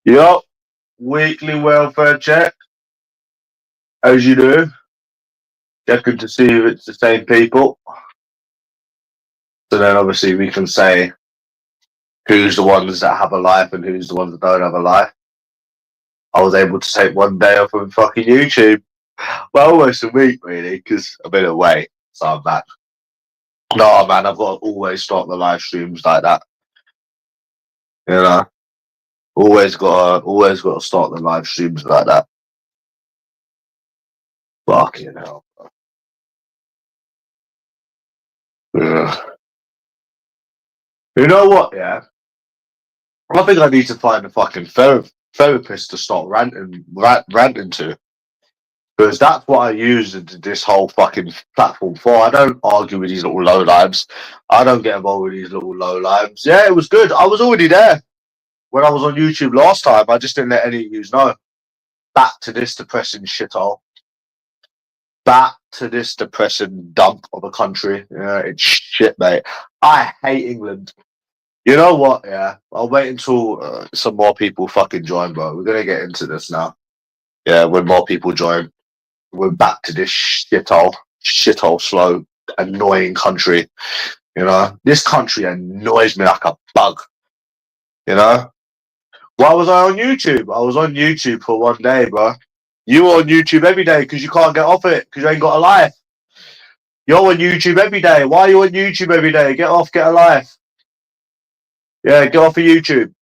Yup, weekly welfare check, as you do. Checking to see if it's the same people. So then obviously we can say who's the ones that have a life and who's the ones that don't have a life. I was able to take one day off of fucking YouTube. Well, almost a week really, because I've been away, so I'm back. No, man, I've got to always start the live streams like that. You know, always got to start the live streams like that. Fucking hell. Yeah. You know what? Yeah, I think I need to find a fucking therapist to start ranting to. Because that's what I use this whole fucking platform for. I don't argue with these little lowlives. I don't get involved with these little lowlives. Yeah, it was good. I was already there when I was on YouTube last time. I just didn't let any of you know. Back to this depressing shithole. Back to this depressing dump of a country. Yeah, it's shit, mate. I hate England. You know what? Yeah, I'll wait until some more people fucking join, bro. We're gonna get into this now. Yeah, when more people join. We're back to this shithole, slow, annoying country. You know, this country annoys me like a bug. You know, why was I on YouTube? I was on YouTube for one day, bro. You were on YouTube every day because you can't get off it because you ain't got a life. You're on YouTube every day. Why are you on YouTube every day? Get off, get a life. Yeah, get off of YouTube.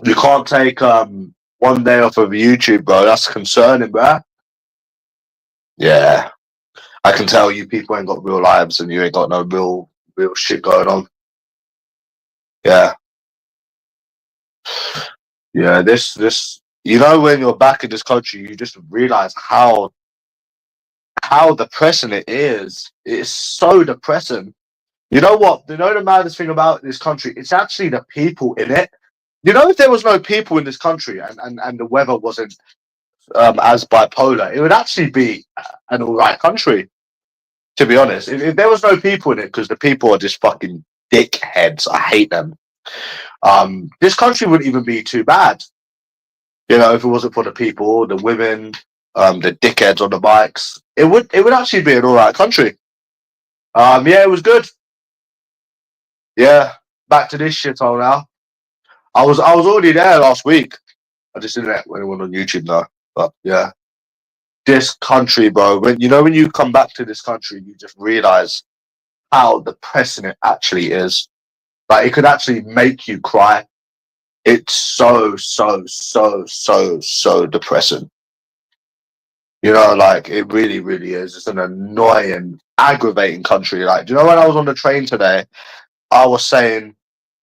You can't take one day off of YouTube, bro. That's concerning, bro. Yeah. I can tell you people ain't got real lives and you ain't got no real shit going on. Yeah. Yeah, this you know when you're back in this country you just realise how depressing it is. It's so depressing. You know what? You know the maddest thing about this country? It's actually the people in it. You know, if there was no people in this country and the weather wasn't as bipolar, it would actually be an alright country. To be honest, if there was no people in it, because the people are just fucking dickheads. I hate them. This country wouldn't even be too bad. You know, if it wasn't for the people, the women, the dickheads on the bikes, it would actually be an alright country. Yeah, it was good. Yeah, back to this shithole now. I was already there last week. I just didn't let anyone on YouTube know. But yeah, this country, bro. When you come back to this country, you just realize how depressing it actually is. Like it could actually make you cry. It's so depressing. You know, like it really, really is. It's an annoying, aggravating country. Like, do you know when I was on the train today, I was saying,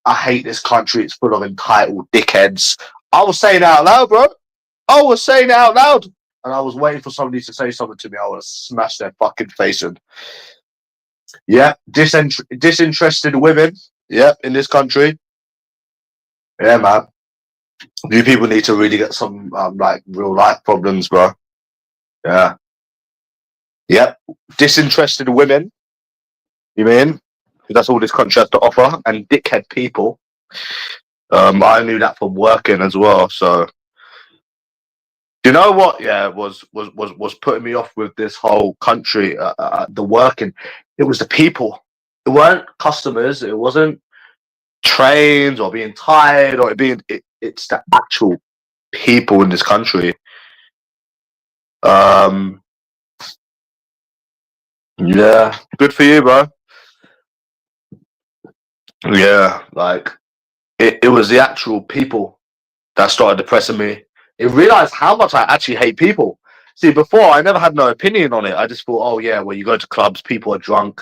I hate this country. It's full of entitled dickheads. I was saying it out loud, bro. I was saying it out loud. And I was waiting for somebody to say something to me. I would have smashed their fucking face in. Yeah, disinterested women. Yeah, in this country. Yeah, man. You people need to really get some like real life problems, bro. Yeah. Yep. Disinterested women. You mean? That's all this country has to offer, and dickhead people. I knew that from working as well. So, you know what? Yeah, was putting me off with this whole country. The working, it was the people. It weren't customers. It wasn't trains or being tired or it's the actual people in this country. Yeah, good for you, bro. Yeah, like it was the actual people that started depressing me. It realized how much I actually hate people. See, before I never had no opinion on it. I just thought, oh yeah, well you go to clubs, people are drunk.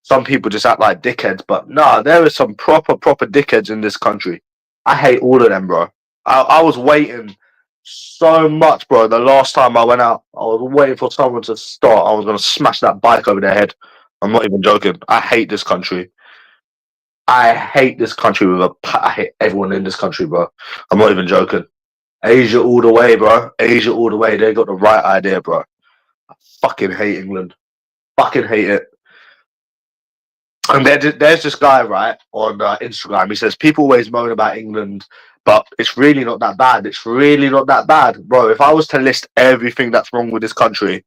Some people just act like dickheads, but nah, there is some proper dickheads in this country. I hate all of them, bro. I was waiting so much, bro. The last time I went out, I was waiting for someone to start. I was gonna smash that bike over their head. I'm not even joking. I hate this country. I hate this country I hate everyone in this country, bro. I'm not even joking. Asia all the way, bro. Asia all the way. They got the right idea, bro. I fucking hate England. Fucking hate it. And there's this guy, right, on Instagram. He says, people always moan about England, But it's really not that bad. It's really not that bad, bro. If I was to list everything that's wrong with this country,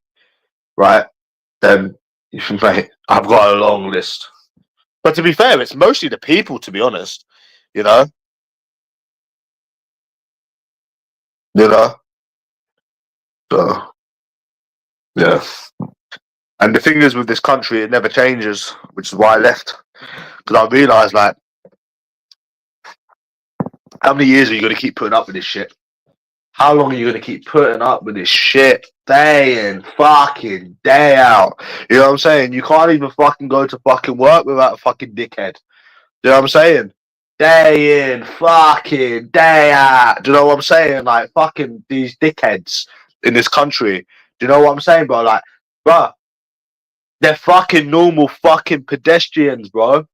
right, then mate, I've got a long list. But to be fair, it's mostly the people, to be honest. You know, you know. So yeah. And the thing is, with this country, it never changes, which is why I left. Because I realised, like, how many years are you going to keep putting up with this shit? How long are you going to keep putting up with this shit? Day in, fucking day out. You know what I'm saying? You can't even fucking go to fucking work without a fucking dickhead. You know what I'm saying? Day in, fucking day out. Do you know what I'm saying? Like, fucking these dickheads in this country. Do you know what I'm saying, bro? Like, bro, they're fucking normal fucking pedestrians, bro.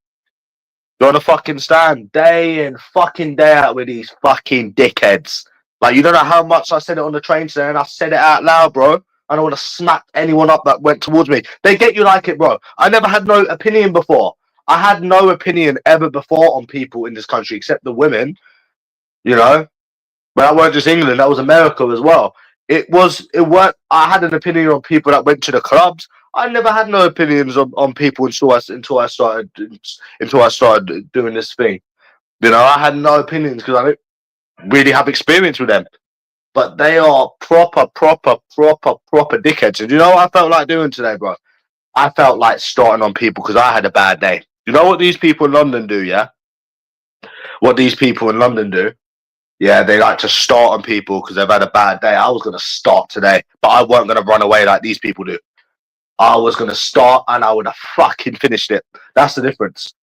You wanna fucking stand day in, fucking day out with these fucking dickheads. Like, you don't know how much I said it on the train today, and I said it out loud, bro. I don't want to smack anyone up that went towards me. They get you like it, bro. I never had no opinion before. I had no opinion ever before on people in this country except the women, you know. But that weren't just England, that was America as well. It weren't, I had an opinion on people that went to the clubs. I never had no opinions on people until I started doing this thing. You know, I had no opinions because I don't really have experience with them. But they are proper dickheads. And you know what I felt like doing today, bro? I felt like starting on people because I had a bad day. You know what these people in London do, yeah? What these people in London do? Yeah, they like to start on people because they've had a bad day. I was going to start today, but I weren't going to run away like these people do. I was going to start and I would have fucking finished it. That's the difference.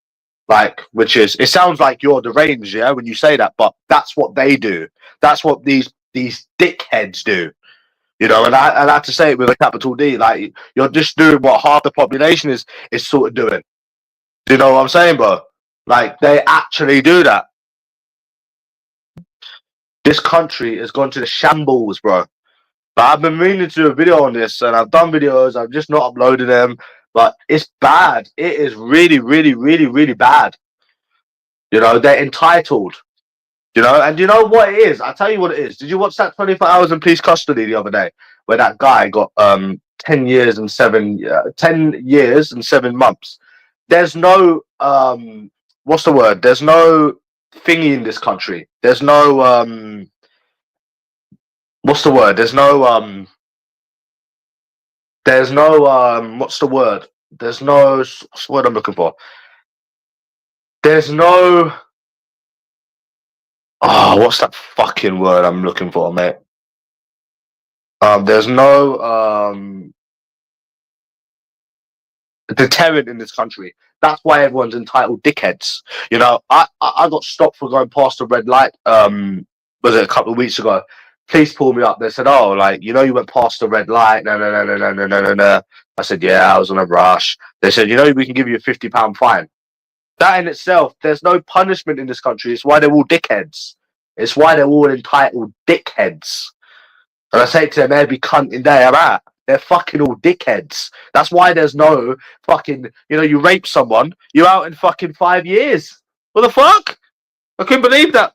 Like, which is, it sounds like you're deranged, yeah, when you say that, but that's what they do. That's what these dickheads do. You know, and I had to say it with a capital D. Like, you're just doing what half the population is sort of doing. Do you know what I'm saying, bro? Like, they actually do that. This country has gone to the shambles, bro. But I've been meaning to do a video on this, and I've done videos. I've just not uploaded them. But it's bad. It is really, really, really, really bad. You know, they're entitled. You know, and you know what it is? I'll tell you what it is. Did you watch that 24 hours in police custody the other day, where that guy got 10 years and 7 months? There's no what's the word? There's no thingy in this country. There's no what's the word? What's the word? There's no what's the word I'm looking for? There's no what's that fucking word I'm looking for, mate? There's no deterrent in this country. That's why everyone's entitled dickheads. You know, I got stopped for going past a red light. Was it a couple of weeks ago? Police pulled me up. They said, "Oh, like you know, you went past the red light." No, no, no, no, no, no, no, no, no. I said, "Yeah, I was on a rush." They said, "You know, we can give you a £50 fine." That in itself, there's no punishment in this country. It's why they're all dickheads. It's why they're all entitled dickheads. And I say to them every cunt in there, right? They're fucking all dickheads. That's why there's no fucking, you know, you rape someone, you're out in fucking 5 years. What the fuck? I couldn't believe that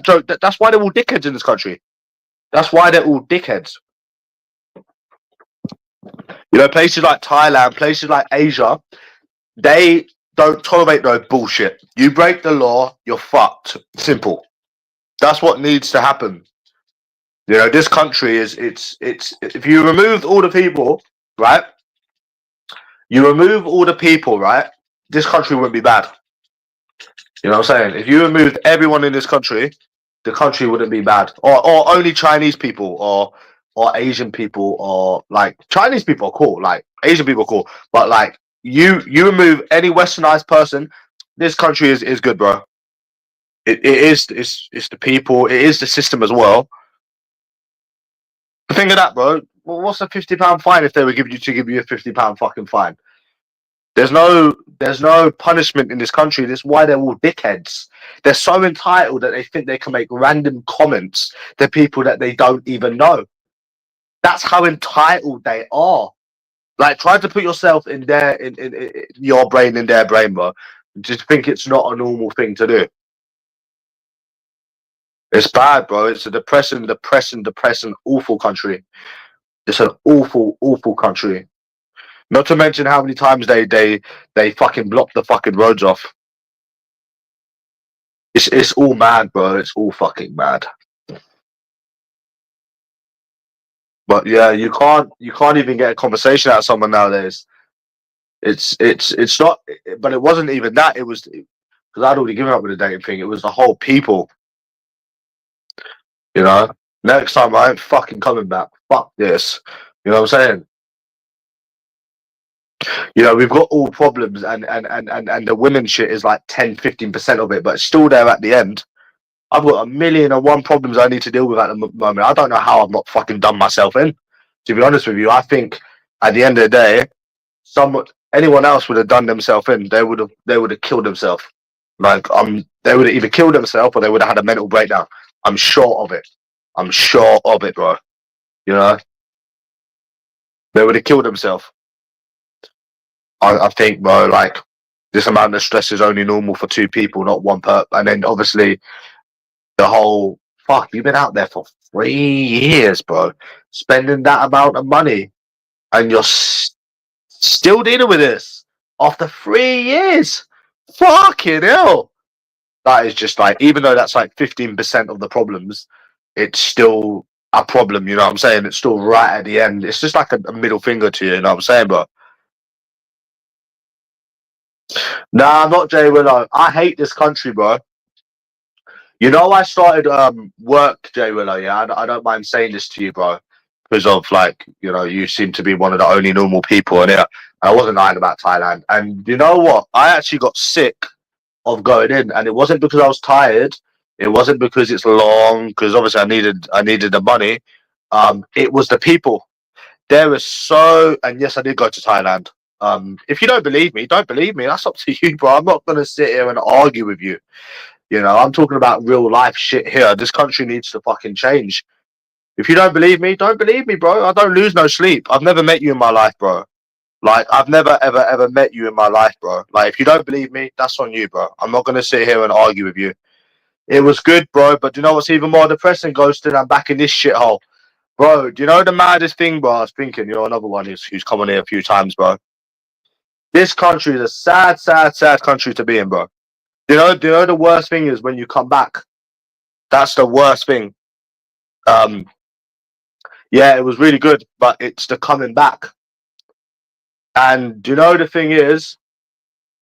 joke. That's why they're all dickheads in this country. That's why they're all dickheads. You know, places like Thailand, places like Asia, they don't tolerate no bullshit. You break the law, you're fucked. Simple. That's what needs to happen. You know, this country is it's if you remove all the people, right? You remove all the people, right? This country wouldn't be bad. You know what I'm saying? If you removed everyone in this country, the country wouldn't be bad. Or only Chinese people or Asian people or like Chinese people are cool, like Asian people are cool. But like you remove any westernized person, this country is good, bro. It is it's the people, it is the system as well. Think of that, bro. Well, what's a £50 fine if they were give you a £50 fucking fine? There's no punishment in this country. That's why they're all dickheads. They're so entitled that they think they can make random comments to people that they don't even know. That's how entitled they are. Like, try to put yourself in your brain, in their brain, bro. Just think it's not a normal thing to do. It's bad, bro. It's a depressing, awful country. It's an awful, awful country. Not to mention how many times they fucking block the fucking roads off. It's all mad, bro. It's all fucking mad. But yeah, you can't even get a conversation out of someone nowadays. It's not. But it wasn't even that. It was because I'd already given up with the dating thing. It was the whole people. You know. Next time I ain't fucking coming back. Fuck this. You know what I'm saying? You know, we've got all problems and the women shit is like 10-15% of it, but it's still there at the end. I've got 1,000,001 problems I need to deal with at the moment. I don't know how I've not fucking done myself in. To be honest with you, I think at the end of the day, anyone else would have done themselves in. They would have killed themselves. Like they would have either killed themselves or they would have had a mental breakdown. I'm sure of it. I'm sure of it, bro. You know, they would have killed themselves. I think, bro, like this amount of stress is only normal for two people, not one per. And then obviously the whole fuck, you've been out there for 3 years, bro, spending that amount of money, and you're still dealing with this after 3 years. Fucking hell, that is just like, even though that's like 15% of the problems, it's still a problem. You know what I'm saying? It's still right at the end. It's just like a middle finger to you. You know what I'm saying, bro? Nah, I'm not Jay Willow. I hate this country, bro. You know, I started work, Jay Willow. Yeah, I don't mind saying this to you, bro, because of like, you know, you seem to be one of the only normal people in here. I wasn't lying about Thailand, and you know what? I actually got sick of going in, and it wasn't because I was tired. It wasn't because it's long, because obviously I needed the money. It was the people. There was so, and yes, I did go to Thailand. If you don't believe me, don't believe me. That's up to you, bro. I'm not gonna sit here and argue with you. You know, I'm talking about real life shit here. This country needs to fucking change. If you don't believe me, don't believe me, bro. I don't lose no sleep. I've never met you in my life, bro. Like, I've never, ever, ever met you in my life, bro. Like, if you don't believe me, that's on you, bro. I'm not going to sit here and argue with you. It was good, bro. But do you know what's even more depressing, Ghosted? I'm back in this shithole. Bro, do you know the maddest thing, bro? I was thinking, you're another one who's come on here a few times, bro. This country is a sad, sad, sad country to be in, bro. Do you know the worst thing is when you come back? That's the worst thing. Um, yeah, it was really good, but it's the coming back. And do you know the thing is?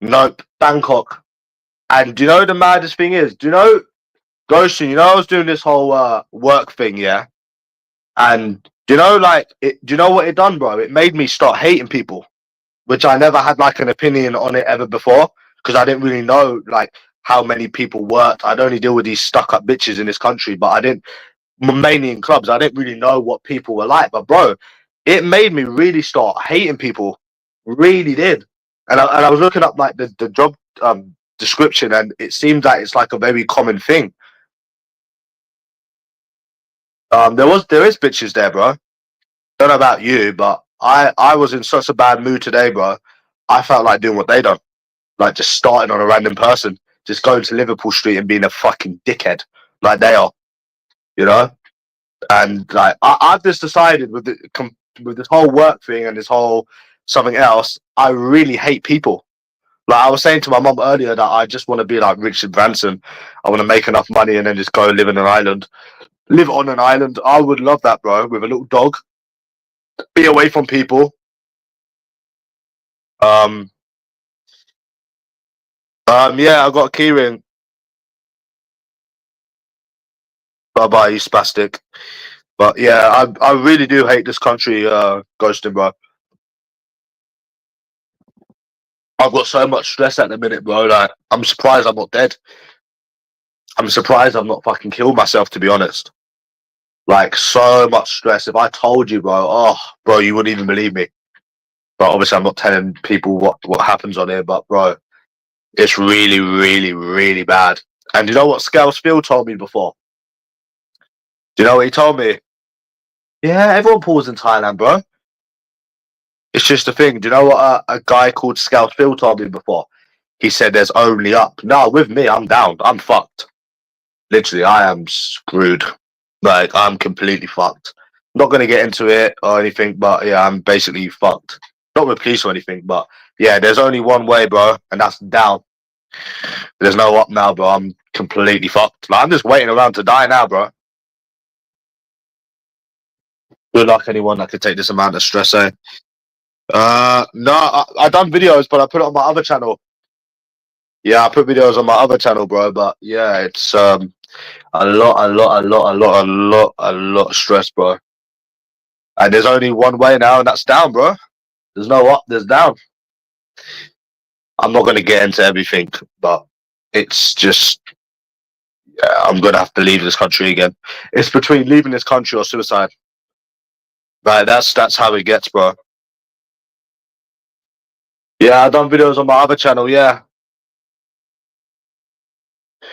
Nope, Bangkok. And do you know the maddest thing is? Do you know, Goshen, you know, I was doing this whole work thing, yeah? And do you know, like, do you know what it done, bro? It made me start hating people, which I never had like an opinion on it ever before, because I didn't really know like how many people worked. I'd only deal with these stuck up bitches in this country, but I didn't, mainly in clubs. I didn't really know what people were like, but bro, it made me really start hating people. Really did. And I was looking up like the job description, and it seems like it's like a very common thing. There is bitches there, bro. Don't know about you, but I was in such a bad mood today, bro. I felt like doing what they done, like just starting on a random person, just going to Liverpool Street and being a fucking dickhead, like they are, you know. And like I've just decided with this whole work thing and this whole something else, I really hate people. Like I was saying to my mum earlier that I just want to be like Richard Branson. I want to make enough money and then just go live in an island. Live on an island. I would love that, bro. With a little dog. Be away from people. Um. Yeah, I got a key ring. Bye bye, you spastic. But yeah, I really do hate this country, ghosting, bro. I've got so much stress at the minute, bro. Like I'm surprised I'm not dead. I'm surprised I've not fucking killed myself, to be honest. Like so much stress. If I told you, bro, oh, bro, you wouldn't even believe me. But obviously, I'm not telling people what happens on here. But bro, it's really, really, really bad. And you know what Scales Phil told me before? Do you know what he told me? Yeah, everyone pulls in Thailand, bro. It's just a thing. Do you know what a guy called Scales Phil told me before? He said there's only up. No, with me, I'm down. I'm fucked. literally, I am screwed. Like, I'm completely fucked. Not gonna get into it or anything, but yeah, I'm basically fucked. Not with police or anything, but yeah, there's only one way, bro, and that's down. There's no up now, bro. I'm completely fucked. Like, I'm just waiting around to die now, bro. Good luck, anyone that could take this amount of stress, eh? No, I done videos, but I put it on my other channel. Yeah, I put videos on my other channel, bro. But yeah, it's a lot of stress, bro. And there's only one way now, and that's down, bro. There's no up, there's down. I'm not gonna get into everything, but it's just, yeah, I'm gonna have to leave this country again. It's between leaving this country or suicide. Right, that's how it gets, bro. Yeah, I done videos on my other channel. Yeah,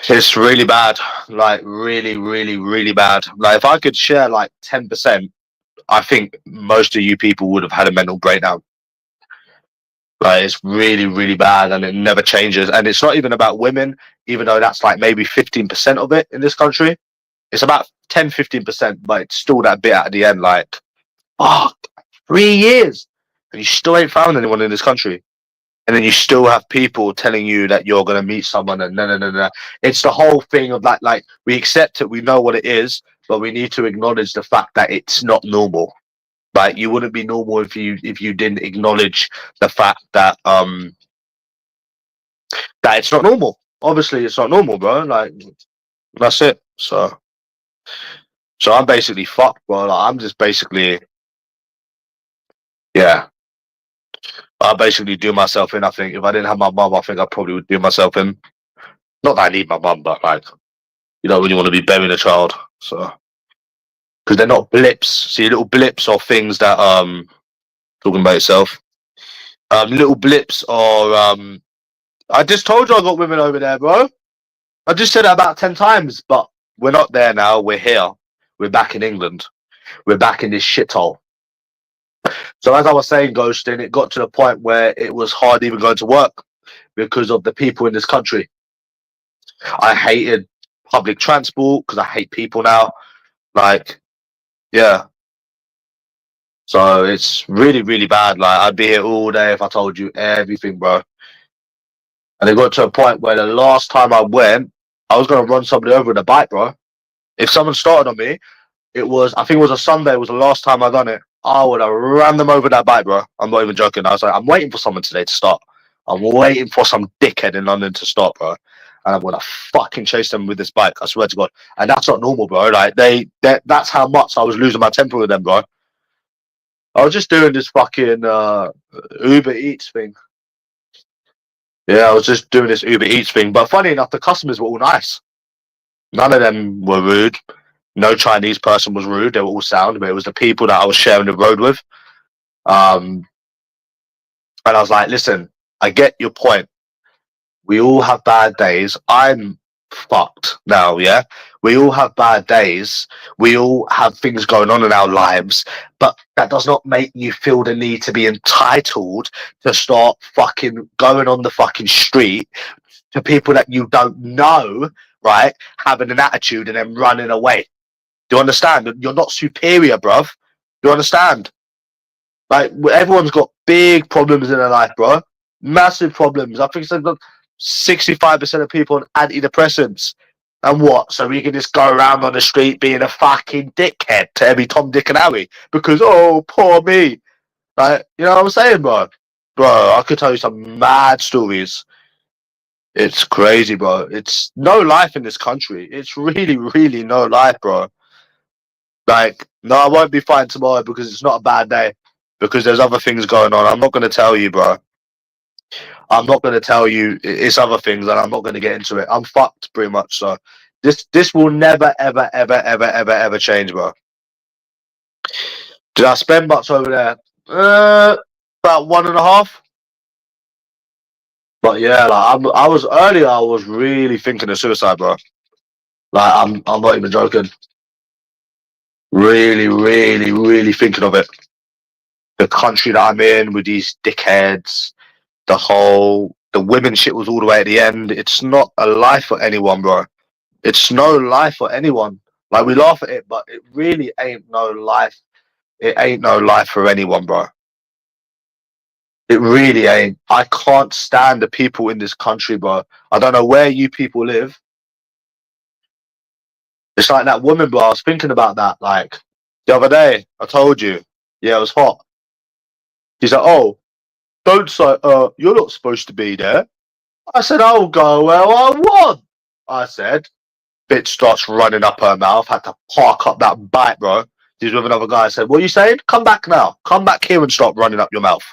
it's really bad. Like, really, really, really bad. Like, if I could share like 10%, I think most of you people would have had a mental breakdown. Like, it's really, really bad, and it never changes. And it's not even about women, even though that's like maybe 15% of it in this country. It's about 10-15%, but it's still that bit at the end. Like, fuck, 3 years, and you still ain't found anyone in this country. And then you still have people telling you that you're gonna meet someone, and no. It's the whole thing of like we accept it, we know what it is, but we need to acknowledge the fact that it's not normal. Like, you wouldn't be normal if you didn't acknowledge the fact that that it's not normal. Obviously, it's not normal, bro. Like, that's it. So I'm basically fucked, bro. Like, I'm just basically, yeah. I basically do myself in. I think if I didn't have my mum, I think I probably would do myself in. Not that I need my mum, but like, you don't really want to be burying a child, so because they're not blips. See, little blips are things that talking about yourself. Little blips are I just told you I got women over there, bro. I just said it about 10 times, but we're not there now. We're here. We're back in England. We're back in this shithole. So as I was saying, Ghosting, it got to the point where it was hard even going to work because of the people in this country. I hated public transport because I hate people now. Like, yeah. So it's really, really bad. Like, I'd be here all day if I told you everything, bro. And it got to a point where the last time I went, I was gonna run somebody over with a bike, bro. If someone started on me, I think it was a Sunday, it was the last time I done it. I would have ran them over that bike, bro. I'm not even joking. I was like, I'm waiting for someone today to start. I'm waiting for some dickhead in London to stop, bro. And I'm gonna fucking chase them with this bike. I swear to God. And that's not normal, bro. Like, that's how much I was losing my temper with them, bro. I was just doing this fucking Uber Eats thing. Yeah, I was just doing this Uber Eats thing. But funny enough, the customers were all nice. None of them were rude. No Chinese person was rude. They were all sound, but it was the people that I was sharing the road with. And I was like, listen, I get your point. We all have bad days. I'm fucked now, yeah? We all have bad days. We all have things going on in our lives, but that does not make you feel the need to be entitled to start fucking going on the fucking street to people that you don't know, right? Having an attitude and then running away. Do you understand? You're not superior, bruv. Do you understand? Like, everyone's got big problems in their life, bro. Massive problems. I think it's 65% of people on antidepressants. And what? So we can just go around on the street being a fucking dickhead to every Tom, Dick, and Harry because, oh, poor me. Like, you know what I'm saying, bro? Bro, I could tell you some mad stories. It's crazy, bro. It's no life in this country. It's really, really no life, bro. Like, no, I won't be fine tomorrow because it's not a bad day. Because there's other things going on. I'm not going to tell you, bro. I'm not going to tell you. It's other things, and I'm not going to get into it. I'm fucked, pretty much. So this will never, ever, ever, ever, ever, ever change, bro. Did I spend much over there? About 1.5. But yeah, like, I was earlier. I was really thinking of suicide, bro. Like, I'm not even joking. Really, really, really thinking of it. The country that I'm in with these dickheads, the women shit was all the way at the end. It's not a life for anyone, bro. It's no life for anyone. Like, we laugh at it, but it really ain't no life. It ain't no life for anyone, bro. It really ain't. I can't stand the people in this country, bro. I don't know where you people live. It's like that woman, bro. I was thinking about that, like, the other day. I told you. Yeah, it was hot. She's like, oh, don't say, you're not supposed to be there. I said, I'll go where I want. I said, bitch starts running up her mouth. Had to park up that bike, bro. She's with another guy. I said, what are you saying? Come back now. Come back here and stop running up your mouth.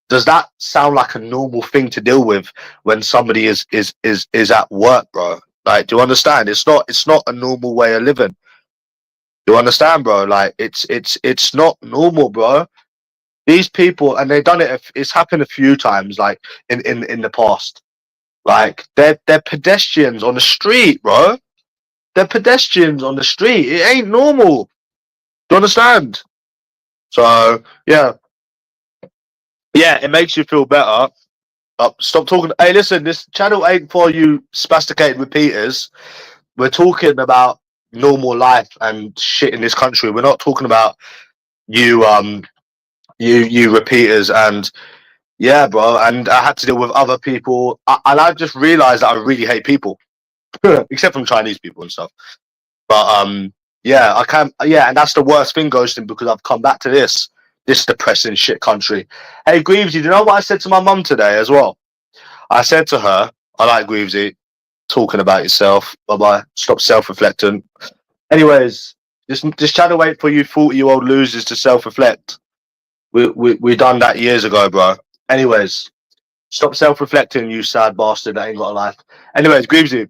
Does that sound like a normal thing to deal with when somebody is at work, bro? Like, do you understand? It's not a normal way of living. Do you understand, bro? Like, it's not normal, bro. These people, and they've done it. It's happened a few times, like in the past. Like, they're pedestrians on the street, bro. They're pedestrians on the street. It ain't normal. Do you understand? So yeah, it makes you feel better. Stop talking. Hey, listen, this channel ain't for you spasticated repeaters. We're talking about normal life and shit in this country. We're not talking about you, you repeaters. And yeah, bro. And I had to deal with other people, and I just realized that I really hate people, except from Chinese people and stuff. But yeah, I can't. Yeah, and that's the worst thing, ghosting, because I've come back to this depressing shit country. Hey, Greavesy, do you know what I said to my mum today as well? I said to her, I like Greavesy, talking about yourself. Bye bye. Stop self-reflecting. Anyways, this channel wait for you 40-year-old losers to self-reflect. We done that years ago, bro. Anyways, stop self-reflecting, you sad bastard that ain't got a life. Anyways, Greavesy,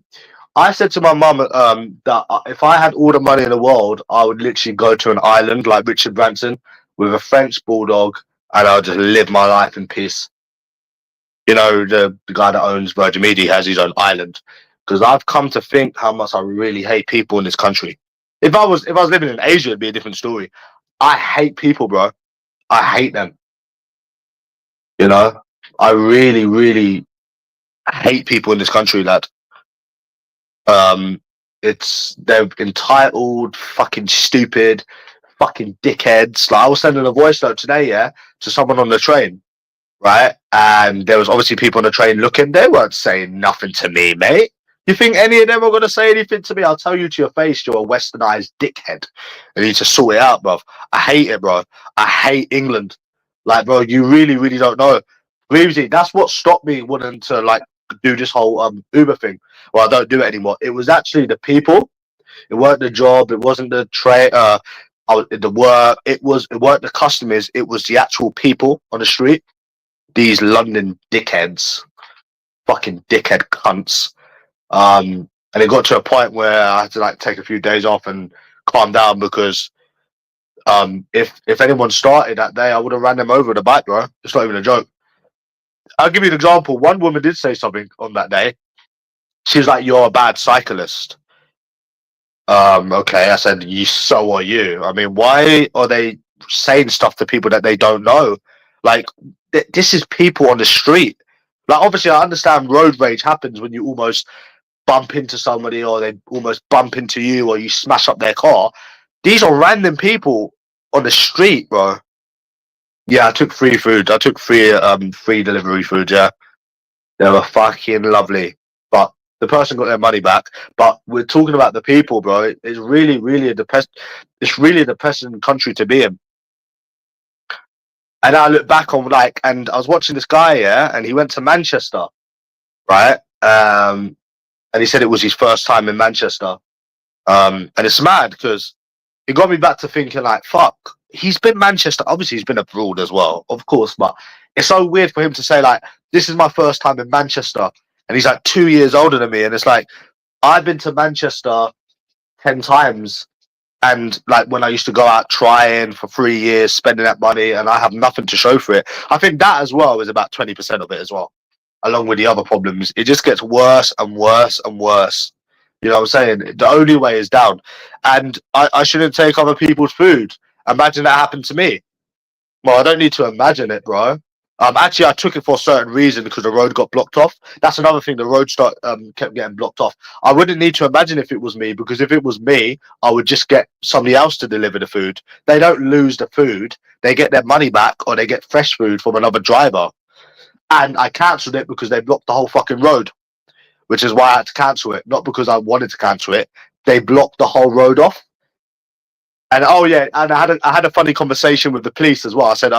I said to my mum that if I had all the money in the world, I would literally go to an island like Richard Branson with a French bulldog, and I'll just live my life in peace. You know, the guy that owns Virgin Media has his own island. Because I've come to think how much I really hate people in this country. If I was living in Asia, it'd be a different story. I hate people, bro. I hate them. You know, I really, really hate people in this country, lad. Um, they're entitled, fucking stupid, fucking dickheads. Like, I was sending a voice note today, yeah, to someone on the train, right? And there was obviously people on the train looking. They weren't saying nothing to me, mate. You think any of them are gonna say anything to me? I'll tell you to your face, you're a westernized dickhead. You need to sort it out, bro. I hate it, bro. I hate England. Like, bro, you really, really don't know. Really, that's what stopped me wanting to like do this whole Uber thing. Well, I don't do it anymore. It was actually the people. It weren't the job. It wasn't the trade. The work. It weren't the customers. It was the actual people on the street. These London dickheads, fucking dickhead cunts. And it got to a point where I had to like take a few days off and calm down because if anyone started that day, I would have ran them over with a bike, bro. It's not even a joke. I'll give you an example. One woman did say something on that day. She was like, "You're a bad cyclist." Okay, I said, so are you. I mean, why are they saying stuff to people that they don't know? Like, this is people on the street. Like, obviously, I understand road rage happens when you almost bump into somebody or they almost bump into you or you smash up their car. These are random people on the street, bro. Yeah, I took free food. I took free delivery food, yeah. They were fucking lovely. But the person got their money back. But we're talking about the people, bro. It's really, really it's really a depressing country to be in. And I look back on like, and I was watching this guy, yeah, and he went to Manchester, right? And he said it was his first time in Manchester. And it's mad because it got me back to thinking like, fuck, he's been Manchester. Obviously, he's been abroad as well, of course, but it's so weird for him to say like, this is my first time in Manchester, and he's like 2 years older than me, and it's like I've been to Manchester 10 times, and like when I used to go out trying for 3 years, spending that money, and I have nothing to show for it. I think that as well is about 20% of it as well, along with the other problems. It just gets worse and worse and worse. You know what I'm saying? The only way is down. And I shouldn't take other people's food. Imagine that happened to me. Well, I don't need to imagine it, bro. Actually, I took it for a certain reason because the road got blocked off. That's another thing. The road kept getting blocked off. I wouldn't need to imagine if it was me, because if it was me, I would just get somebody else to deliver the food. They don't lose the food; they get their money back, or they get fresh food from another driver. And I cancelled it because they blocked the whole fucking road, which is why I had to cancel it. Not because I wanted to cancel it. They blocked the whole road off. And oh yeah, and I had a funny conversation with the police as well. I said,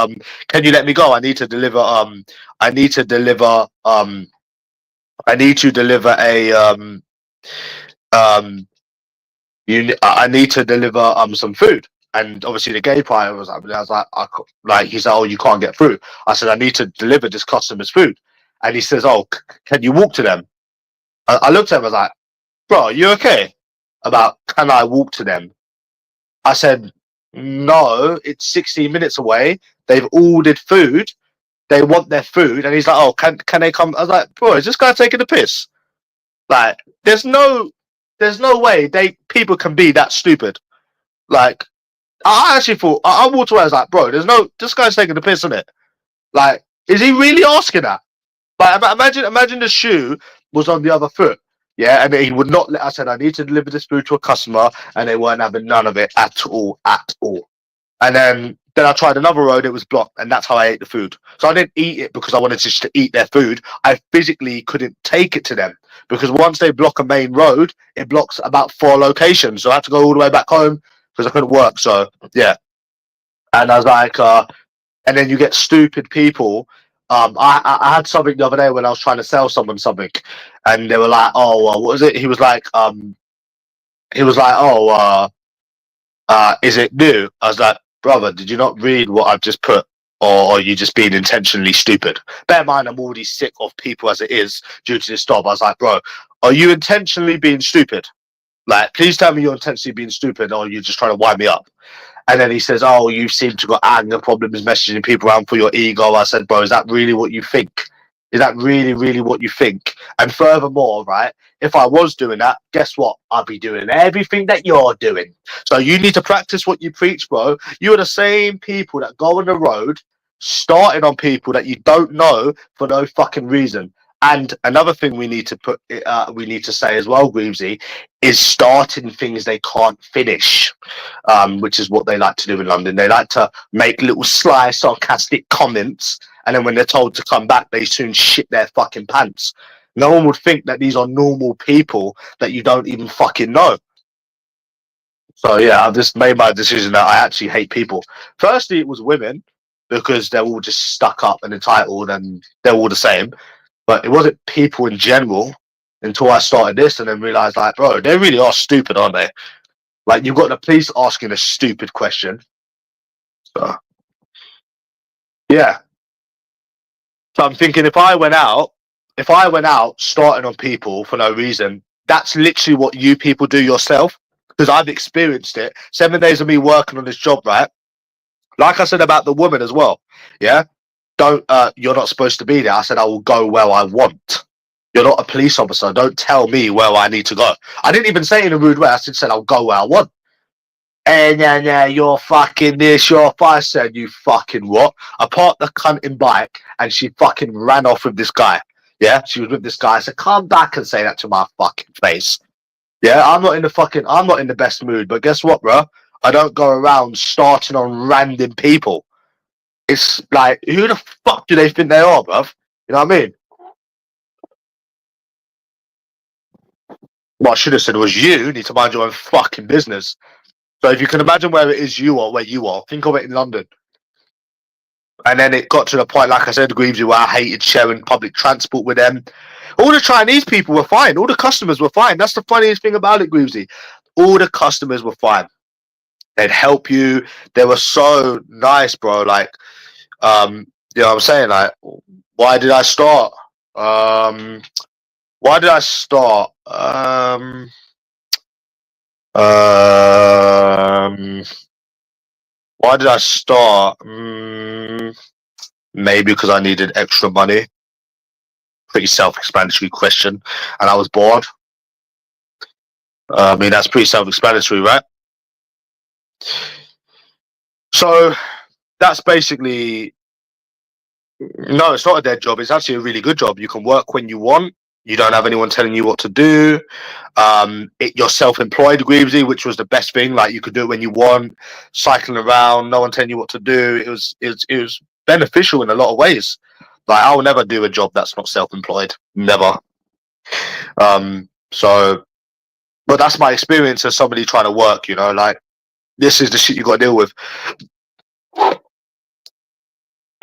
can you let me go? I need to deliver I need to deliver I need to deliver a um I need to deliver some food. And obviously the gay pride was like, I was like he said, oh, you can't get through. I said, I need to deliver this customer's food. And he says, oh, can you walk to them? I looked at him, I was like, bro, are you okay? About, can I walk to them? I said, no, it's 16 minutes away. They've ordered food. They want their food. And he's like, oh, can they come? I was like, bro, is this guy taking the piss? Like, there's no way people can be that stupid. Like, I actually thought, I walked away, I was like, bro, this guy's taking the piss, isn't it? Like, is he really asking that? Like, imagine the shoe was on the other foot. Yeah, and he would not let. I said, I need to deliver this food to a customer, and they weren't having none of it at all, at all. And then I tried another road, it was blocked, and that's how I ate the food. So I didn't eat it because I wanted just to eat their food. I physically couldn't take it to them because once they block a main road, it blocks about 4 locations. So I had to go all the way back home because I couldn't work. So yeah, and I was like, and then you get stupid people. I had something the other day when I was trying to sell someone something, and they were like, "Oh, what was it?" He was like, "Oh, is it new?" I was like, "Brother, did you not read what I've just put, or are you just being intentionally stupid?" Bear in mind, I'm already sick of people as it is due to this job. I was like, "Bro, are you intentionally being stupid? Like, please tell me you're intentionally being stupid, or you're just trying to wind me up." And then he says, "Oh, you seem to got anger problems messaging people around for your ego." I said, "Bro, is that really what you think? Is that really, really what you think?" And furthermore, right, if I was doing that, guess what? I'd be doing everything that you're doing. So you need to practice what you preach, bro. You are the same people that go on the road, starting on people that you don't know for no fucking reason. And another thing we need to say as well, Greavesy, is starting things they can't finish, which is what they like to do in London. They like to make little sly, sarcastic comments, and then when they're told to come back, they soon shit their fucking pants. No one would think that these are normal people that you don't even fucking know. So yeah, I've just made my decision that I actually hate people. Firstly, it was women because they're all just stuck up and entitled and they're all the same. But it wasn't people in general until I started this and then realized, like, bro, they really are stupid, aren't they? Like, you've got the police asking a stupid question. So, yeah. So I'm thinking if I went out starting on people for no reason, that's literally what you people do yourself. Because I've experienced it. 7 days of me working on this job, right? Like I said about the woman as well. Yeah. Don't you're not supposed to be there. I said I will go where I want. You're not a police officer. Don't tell me where I need to go. I didn't even say it in a rude way. I just said I'll go where I want. And yeah, you're fucking this, you're I said, you fucking what? I parked the cunt in bike and she fucking ran off with this guy. Yeah, she was with this guy. I said, come back and say that to my fucking face. Yeah, I'm not in the best mood, but guess what, bro? I don't go around starting on random people. It's like, who the fuck do they think they are, bruv? You know what I mean? What I should have said was, you need to mind your own fucking business. So if you can imagine where it is you are, where you are, think of it in London. And then it got to the point, like I said, Greavesy, where I hated sharing public transport with them. All the Chinese people were fine. All the customers were fine. That's the funniest thing about it, Greavesy. All the customers were fine. They'd help you. They were so nice, bro. Like, you know what I'm saying? Like, why did I start? Why did I start? Why did I start? Maybe because I needed extra money. Pretty self-explanatory question, and I was bored. I mean, that's pretty self-explanatory, right? So that's basically No, it's not a dead job. It's actually a really good job. You can work when you want. You don't have anyone telling you what to do. You're self-employed, Greavesy, which was the best thing. Like you could do it when you want, cycling around, no one telling you what to do. It was beneficial in a lot of ways. Like I will never do a job that's not self-employed. Never. So, but that's my experience as somebody trying to work. Like this is the shit you got to deal with.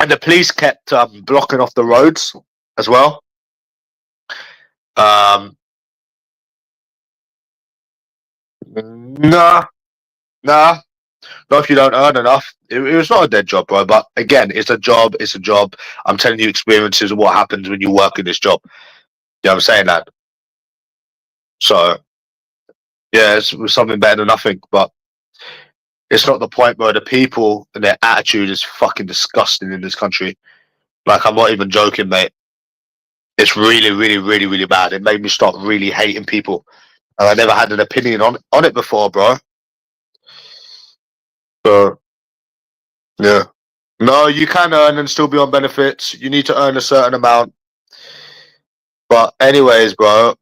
And the police kept blocking off the roads as well. Nah, nah. Not if you don't earn enough. It was not a dead job, bro. But again, it's a job. It's a job. I'm telling you experiences of what happens when you work in this job. You know what I'm saying that? So yeah, it's something better than nothing. But it's not the point, bro. The people and their attitude is fucking disgusting in this country. Like I'm not even joking, mate. It's really, really, really, really bad. It made me start really hating people, and I never had an opinion on it before, bro. So yeah. No, you can earn and still be on benefits. You need to earn a certain amount. But anyways, bro,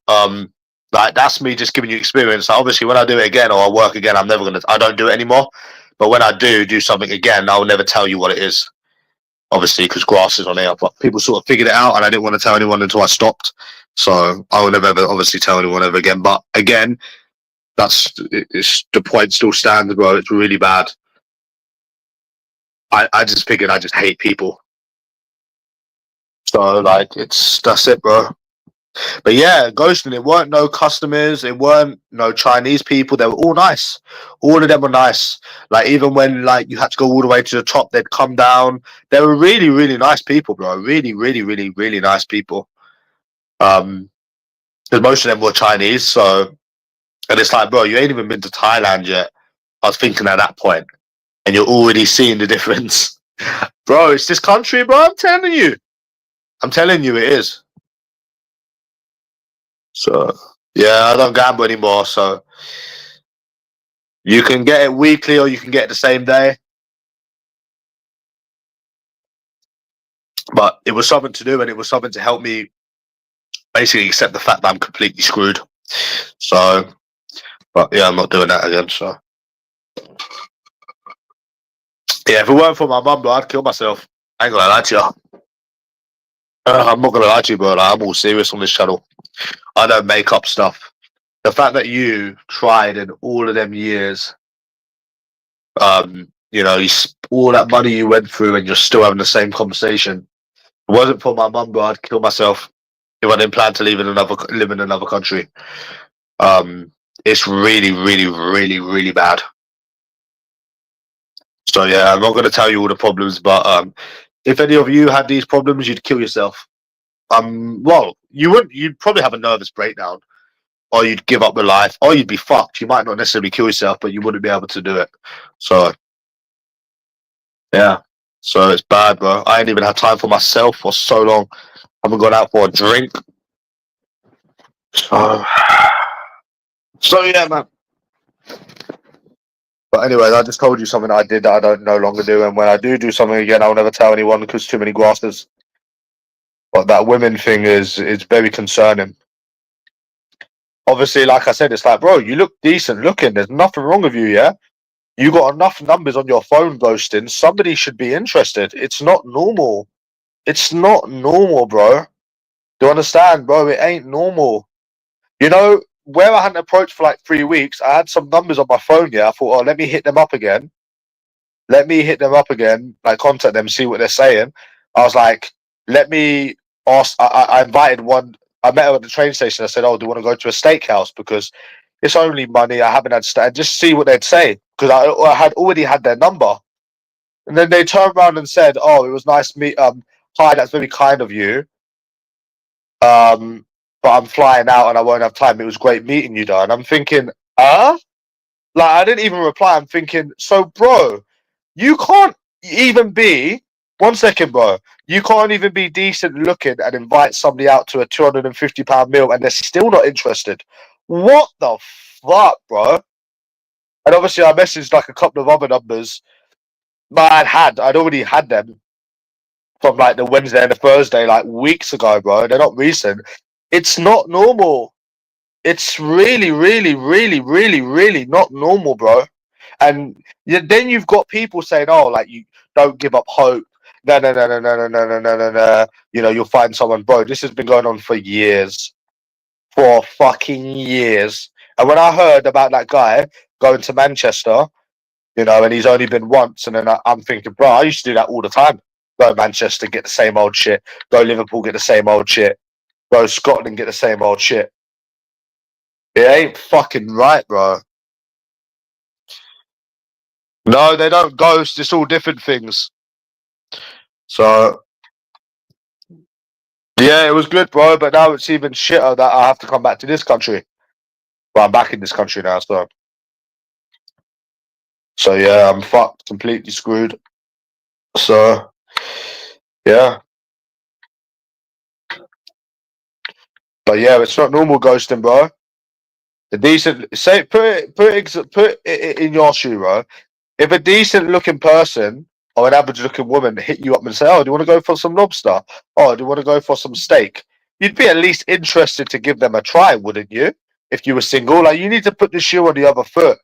like that's me just giving you experience. Like, obviously, when I do it again or I work again, I don't do it anymore. But when I do something again, I'll never tell you what it is. Obviously, because grass is on air. But people sort of figured it out, and I didn't want to tell anyone until I stopped. So I will never ever obviously tell anyone ever again. But again, it's the point still stands, bro. It's really bad. I just figured I just hate people. So like that's it, bro. But yeah, ghosting. It weren't no customers. It weren't no Chinese people. They were all nice. All of them were nice. Like even when like you had to go all the way to the top, they'd come down. They were really, really nice people, bro. Really, really, really, really nice people. Because most of them were Chinese. So and it's like, bro, you ain't even been to Thailand yet. I was thinking at that point, and you're already seeing the difference, bro. It's this country, bro. I'm telling you. I'm telling you, it is. So yeah, I don't gamble anymore. So you can get it weekly or you can get it the same day. But it was something to do and it was something to help me basically accept the fact that I'm completely screwed. So, but yeah, I'm not doing that again. So, yeah, if it weren't for my mum, bro, I'd kill myself. I ain't gonna lie to you. I'm not gonna lie to you, bro. Like, I'm all serious on this channel. I don't make up stuff. The fact that you tried in all of them years, all that money you went through and you're still having the same conversation. If it wasn't for my mum, bro, I'd kill myself if I didn't plan to live in another country. It's really, really, really, really bad. So yeah, I'm not going to tell you all the problems, but if any of you had these problems, you'd kill yourself. Well, you wouldn't. You'd probably have a nervous breakdown, or you'd give up with life, or you'd be fucked. You might not necessarily kill yourself, but you wouldn't be able to do it. So yeah, so it's bad, bro. I ain't even had time for myself for so long. I haven't gone out for a drink. So, so yeah, man. But anyways, I just told you something I did that I don't no longer do, and when I do something again, I'll never tell anyone because too many grasses. But that women thing is very concerning. Obviously, like I said, it's like, bro, you look decent looking. There's nothing wrong with you, yeah. You got enough numbers on your phone ghosting. Somebody should be interested. It's not normal. It's not normal, bro. Do you understand, bro? It ain't normal. You know, where I hadn't approached for like 3 weeks, I had some numbers on my phone. Yeah, I thought, oh, let me hit them up again. Let me hit them up again, like contact them, see what they're saying. I was like, let me ask. I invited one. I met her at the train station. I said, oh, do you want to go to a steakhouse? Because it's only money. I haven't had just see what they'd say. Because I had already had their number. And then they turned around and said, oh, it was nice to meet. Hi, that's very kind of you. But I'm flying out and I won't have time. It was great meeting you, though. And I'm thinking, like I didn't even reply. I'm thinking, so bro, you can't even be 1 second, bro. You can't even be decent looking and invite somebody out to a £250 meal and they're still not interested. What the fuck, bro? And obviously I messaged like a couple of other numbers, but I'd already had them. from like the Wednesday and the Thursday, like weeks ago, bro. They're not recent. It's not normal. It's really, really, really, really, really not normal, bro. And then you've got people saying, "Oh, like you don't give up hope." No, no, no, no, no, no, no, no, no, no, no. You know, you'll find someone, bro. This has been going on for years, for fucking years. And when I heard about that guy going to Manchester, you know, and he's only been once, and then I'm thinking, bro, I used to do that all the time. Go to Manchester, get the same old shit. Go Liverpool, get the same old shit. Go Scotland, get the same old shit. It ain't fucking right, bro. No, they don't ghost. It's all different things. So yeah, it was good, bro. But now it's even shitter that I have to come back to this country. Well, I'm back in this country now, so yeah, I'm fucked, completely screwed. So yeah, but yeah, it's not normal ghosting, bro. The decent, say, put it in your shoe, bro. If a decent looking person or an average looking woman hit you up and say, "Oh, do you want to go for some lobster? Oh, do you want to go for some steak?" You'd be at least interested to give them a try, wouldn't you? If you were single, like you need to put the shoe on the other foot.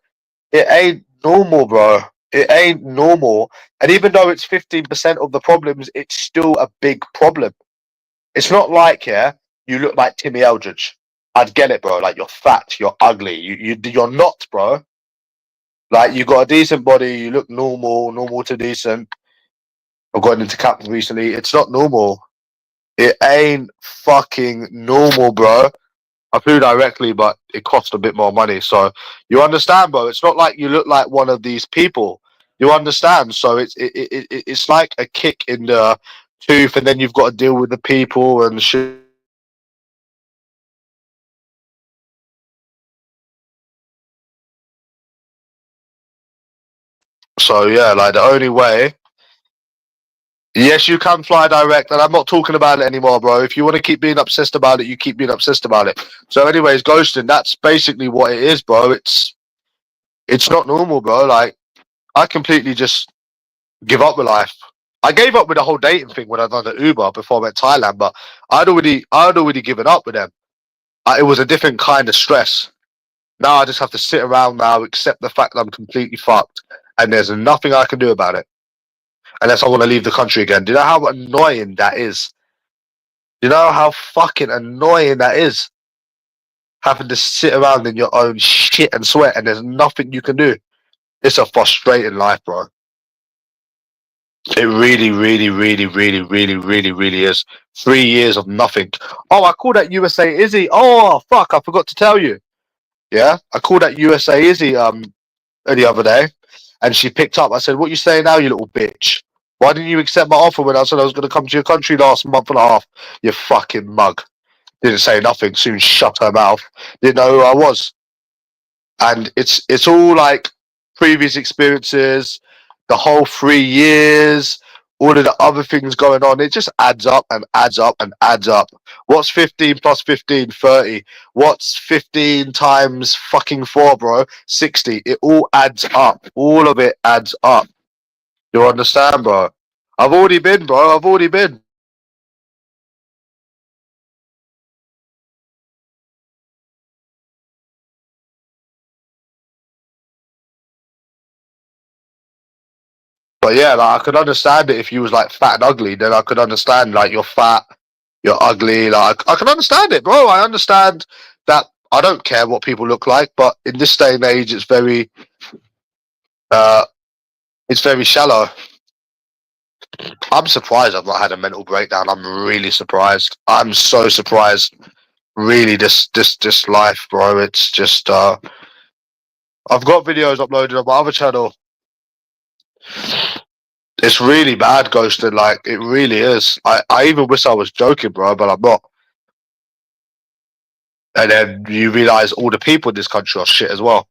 It ain't normal, bro. It ain't normal. And even though it's 15% of the problems, it's still a big problem. It's not like, yeah, you look like Timmy Eldridge. I'd get it, bro. Like you're fat, you're ugly. You're not, bro. Like you got a decent body, you look normal, normal to decent. I've gotten into captain recently. It's not normal. It ain't fucking normal, bro. I flew directly, but it cost a bit more money. So you understand, bro. It's not like you look like one of these people. You understand? So it's like a kick in the tooth, and then you've got to deal with the people and shit. So yeah, like the only way. Yes, you can fly direct, and I'm not talking about it anymore, bro. If you want to keep being obsessed about it, you keep being obsessed about it. So, anyways, ghosting. That's basically what it is, bro. It's not normal, bro. Like I completely just give up with life. I gave up with the whole dating thing when I done the Uber before I went to Thailand, but I'd already given up with them. It was a different kind of stress. Now I just have to sit around now, accept the fact that I'm completely fucked, and there's nothing I can do about it unless I want to leave the country again. Do you know how annoying that is? Do you know how fucking annoying that is? Having to sit around in your own shit and sweat, and there's nothing you can do. It's a frustrating life, bro. It really, really, really, really, really, really, really is. 3 years of nothing. Oh, I called that USA Izzy. Oh, fuck, I forgot to tell you. Yeah, I called that USA Izzy the other day, and she picked up. I said, "What you saying now, you little bitch? Why didn't you accept my offer when I said I was going to come to your country last month and a half? You fucking mug." Didn't say nothing. Soon shut her mouth. Didn't know who I was. And it's all like previous experiences, the whole 3 years, all of the other things going on. It just adds up and adds up and adds up. What's 15 plus 15? 30. What's 15 times fucking 4, bro? 60. It all adds up. All of it adds up. You understand, bro? I've already been, bro. I've already been. But yeah, like I could understand it if you was like fat and ugly. Then I could understand like you're fat, you're ugly. Like I can understand it, bro. I understand that. I don't care what people look like, but in this day and age, uh, it's very shallow. I'm surprised I've not had a mental breakdown. I'm really surprised. I'm so surprised. Really, this life, bro. It's just I've got videos uploaded on my other channel. It's really bad ghosting. Like it really is. I even wish I was joking, bro, but I'm not. And then you realize all the people in this country are shit as well.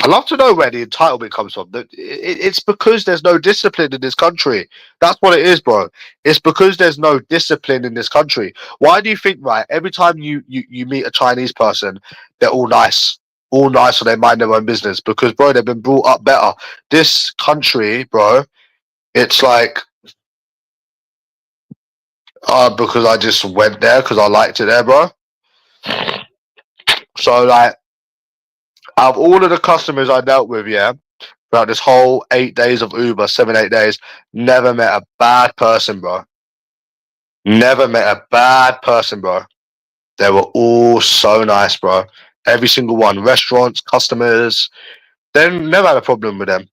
I'd love to know where the entitlement comes from. It's because there's no discipline in this country. That's what it is, bro. It's because there's no discipline in this country. Why do you think, right, every time you meet a Chinese person, they're all nice. All nice, so they mind their own business. Because, bro, they've been brought up better. This country, bro, It's like, because I just went there because I liked it there, bro. So like, out of all of the customers I dealt with, yeah, throughout this whole 8 days of Uber, 7, 8 days, never met a bad person, bro. Never met a bad person, bro. They were all so nice, bro. Every single one. Restaurants, customers. They never had a problem with them.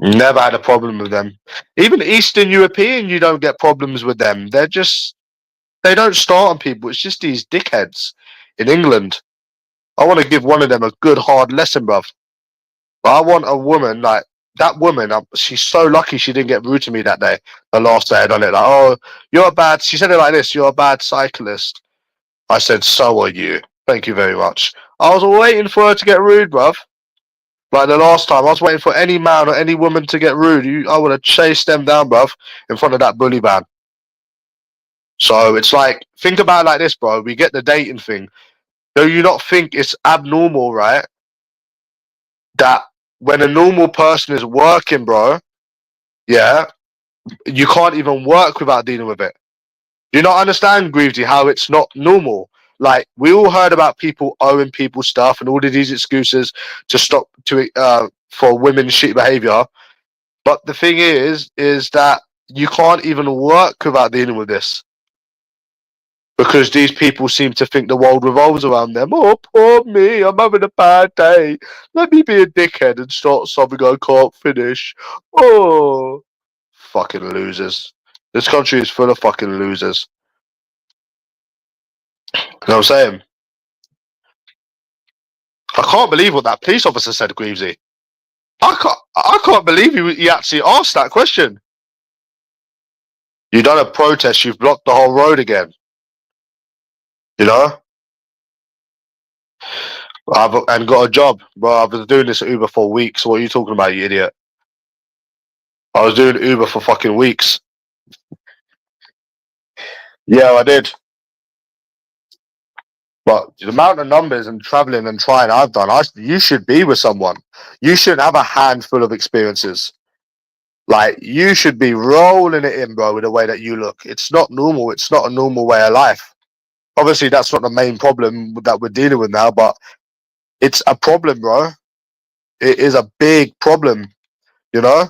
Never had a problem with them. Even Eastern European, you don't get problems with them. They don't start on people. It's just these dickheads in England. I want to give one of them a good hard lesson, bruv. But I want a woman like that woman. She's so lucky she didn't get rude to me that day. The last day I done it, like, oh, you're a bad. She said it like this: "You're a bad cyclist." I said, "So are you. Thank you very much." I was waiting for her to get rude, bruv. Like the last time, I was waiting for any man or any woman to get rude. I would have chased them down, bruv, in front of that bully van. So it's like, think about it like this, bro. We get the dating thing. Do you not think it's abnormal, right? That when a normal person is working, bro, yeah, you can't even work without dealing with it. Do you not understand, Greavesy, how it's not normal? Like, we all heard about people owing people stuff and all of these excuses to stop for women's shit behavior. But the thing is that you can't even work without dealing with this. Because these people seem to think the world revolves around them. Oh, poor me, I'm having a bad day. Let me be a dickhead and start something I can't finish. Oh, fucking losers. This country is full of fucking losers. You know what I'm saying? I can't believe what that police officer said, Greavesy. I can't believe he actually asked that question. You done a protest, you've blocked the whole road again. You know? And got a job. Bro, I've been doing this at Uber for weeks. What are you talking about, you idiot? I was doing Uber for fucking weeks. Yeah, I did. But the amount of numbers and traveling and trying I've done, you should be with someone. You shouldn't have a handful of experiences. Like, you should be rolling it in, bro, with the way that you look. It's not normal. It's not a normal way of life. Obviously, that's not the main problem that we're dealing with now, but it's a problem, bro. It is a big problem, you know?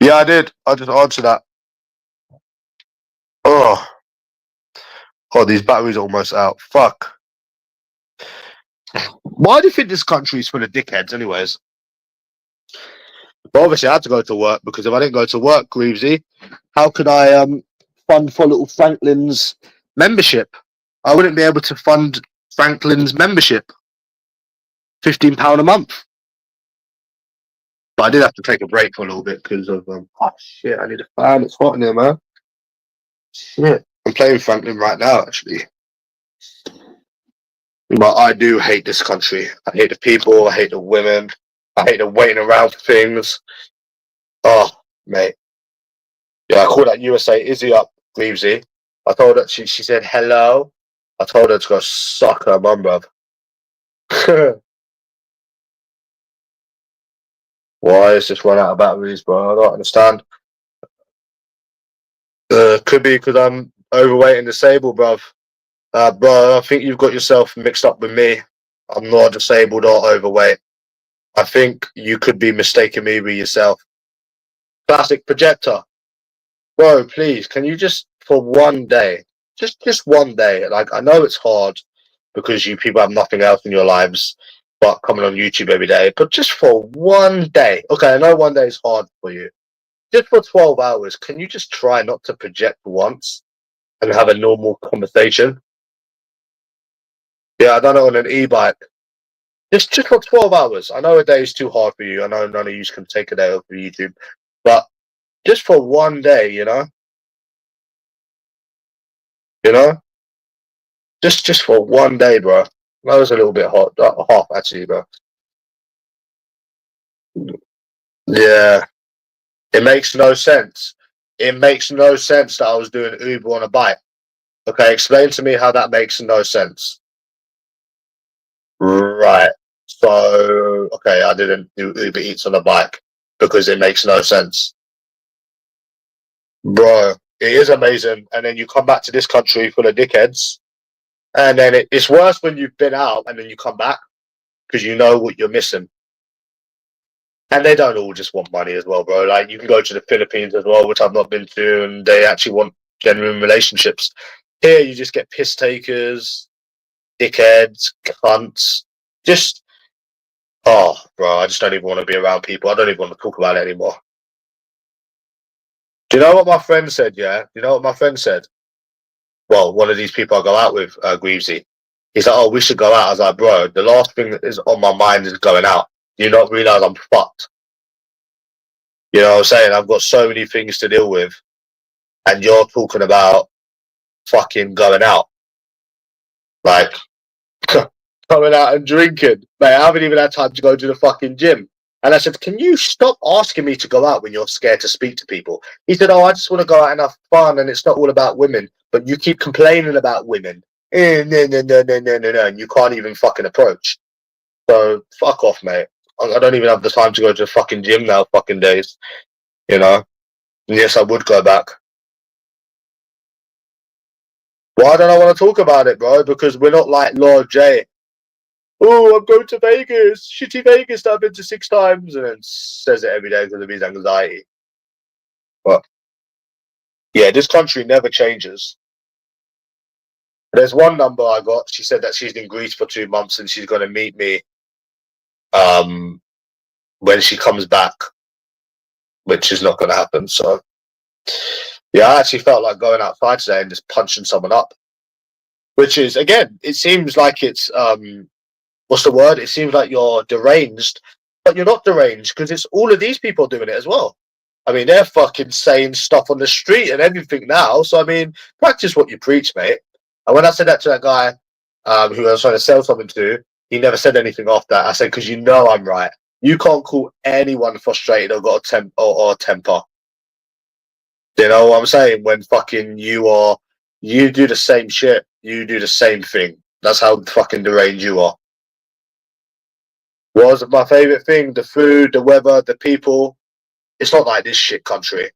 Yeah, I did. I just answered that. Oh, God, these batteries are almost out. Fuck. Why do you think this country is full of dickheads, anyways? But obviously, I had to go to work because if I didn't go to work, Greavesy, how could I fund for little Franklin's membership? I wouldn't be able to fund Franklin's membership. £15 a month. But I did have to take a break for a little bit because of oh shit, I need a fan. It's hot in here, man. Shit, I'm playing Franklin right now, actually. But I do hate this country. I hate the people. I hate the women. I hate the waiting around for things. Oh, mate. Yeah, I called that USA Izzy up, Greavesy. I told her, she said hello. I told her to go suck her mum, bruv. Why is this run out of batteries, bro? I don't understand. Could be because I'm overweight and disabled, bruv. Bro, I think you've got yourself mixed up with me. I'm not disabled or overweight. I think you could be mistaking me with yourself. Classic projector. Bro, please, can you just for one day, just one day, like I know it's hard because you people have nothing else in your lives but coming on YouTube every day, but just for one day, okay, I know one day is hard for you. Just for 12 hours, can you just try not to project once and have a normal conversation? Yeah, I done it on an e-bike. Just for 12 hours. I know a day is too hard for you. I know none of you can take a day off of YouTube, but just for one day, you know? You know? Just for one day, bro. That was a little bit hot, half actually, bro. Yeah, it makes no sense. It makes no sense that I was doing Uber on a bike. Okay, explain to me how that makes no sense. Right. So, okay, I didn't do Uber Eats on a bike because it makes no sense. Bro, it is amazing. And then you come back to this country full of dickheads. And then it's worse when you've been out and then you come back because you know what you're missing. And they don't all just want money as well, bro. Like, you can go to the Philippines as well, which I've not been to, and they actually want genuine relationships. Here, you just get piss takers, dickheads, cunts. Just, oh, bro, I just don't even want to be around people. I don't even want to talk about it anymore. Do you know what my friend said, yeah? Do you know what my friend said? Well, one of these people I go out with, Greavesy. He's like, oh, we should go out. I was like, bro, the last thing that is on my mind is going out. Do you not realise I'm fucked? You know what I'm saying? I've got so many things to deal with. And you're talking about fucking going out. Like, coming out and drinking. Mate, I haven't even had time to go to the fucking gym. And I said, can you stop asking me to go out when you're scared to speak to people? He said, oh, I just want to go out and have fun and it's not all about women. But you keep complaining about women. No. And you can't even fucking approach. So, fuck off, mate. I don't even have the time to go to the fucking gym now, fucking days. You know? And yes, I would go back. Why don't I want to talk about it, bro? Because we're not like Lord J. Oh, I'm going to Vegas, shitty Vegas that I've been to 6 times, and then says it every day because of his anxiety. But yeah, this country never changes. There's one number I got. She said that she's in Greece for 2 months and she's going to meet me when she comes back, which is not going to happen. So yeah, I actually felt like going outside today and just punching someone up, which is, again, it seems like it's what's the word? It seems like you're deranged, but you're not deranged because it's all of these people doing it as well. I mean, they're fucking saying stuff on the street and everything now. So, I mean, practice what you preach, mate. And when I said that to that guy who I was trying to sell something to, he never said anything after that. I said, because you know I'm right. You can't call anyone frustrated or got a temper. You know what I'm saying? When fucking you do the same shit, you do the same thing. That's how fucking deranged you are. What was my favourite thing? The food, the weather, the people. It's not like this shit country.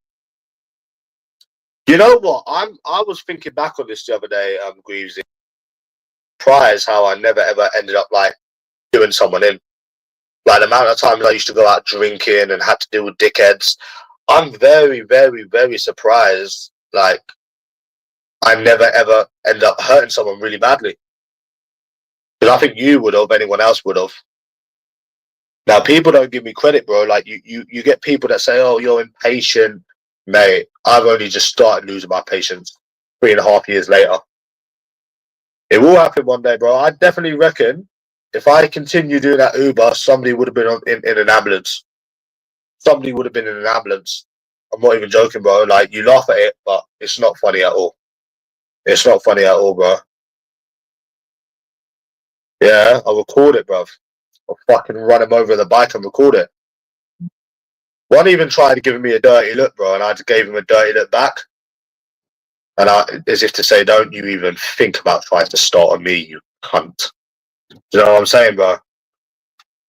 You know what? I was thinking back on this the other day, Greavesy. Surprised how I never ever ended up like doing someone in. Like the amount of times I used to go out drinking and had to deal with dickheads. I'm very, very, very surprised. Like I never ever end up hurting someone really badly. Because I think you would have, anyone else would have. Now people don't give me credit, bro. Like you get people that say, "Oh, you're impatient." Mate, I've only just started losing my patience 3.5 years later. It will happen one day, bro. I definitely reckon if I continue doing that Uber, somebody would have been in an ambulance. Somebody would have been in an ambulance. I'm not even joking, bro. Like, you laugh at it, but it's not funny at all. It's not funny at all, bro. Yeah, I'll record it, bro. I'll fucking run him over the bike and record it. One even tried giving me a dirty look, bro, and I just gave him a dirty look back. And as if to say, don't you even think about trying to start on me, you cunt. Do you know what I'm saying, bro?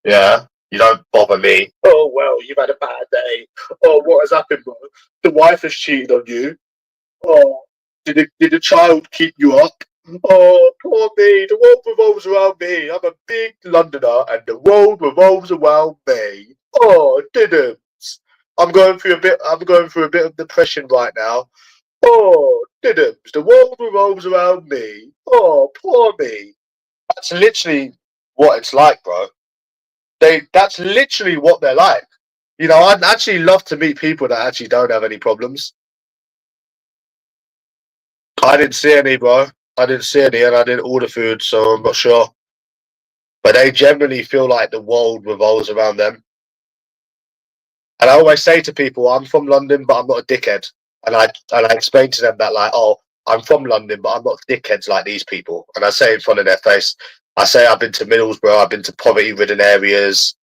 Yeah, you don't bother me. Oh, well, you've had a bad day. Oh, what has happened, bro? The wife has cheated on you. Oh, did the child keep you up? Oh, poor me. The world revolves around me. I'm a big Londoner, and the world revolves around me. Oh, didn't. I'm going through a bit of depression right now. Oh, didn't. The world revolves around me. Oh, poor me. That's literally what it's like, bro. That's literally what they're like. You know, I'd actually love to meet people that actually don't have any problems. I didn't see any, bro. I didn't see any, and I didn't order food, so I'm not sure. But they generally feel like the world revolves around them. And I always say to people, I'm from London, but I'm not a dickhead. And I explain to them that, like, oh, I'm from London, but I'm not dickheads like these people. And I say in front of their face, I say I've been to Middlesbrough, I've been to poverty-ridden areas,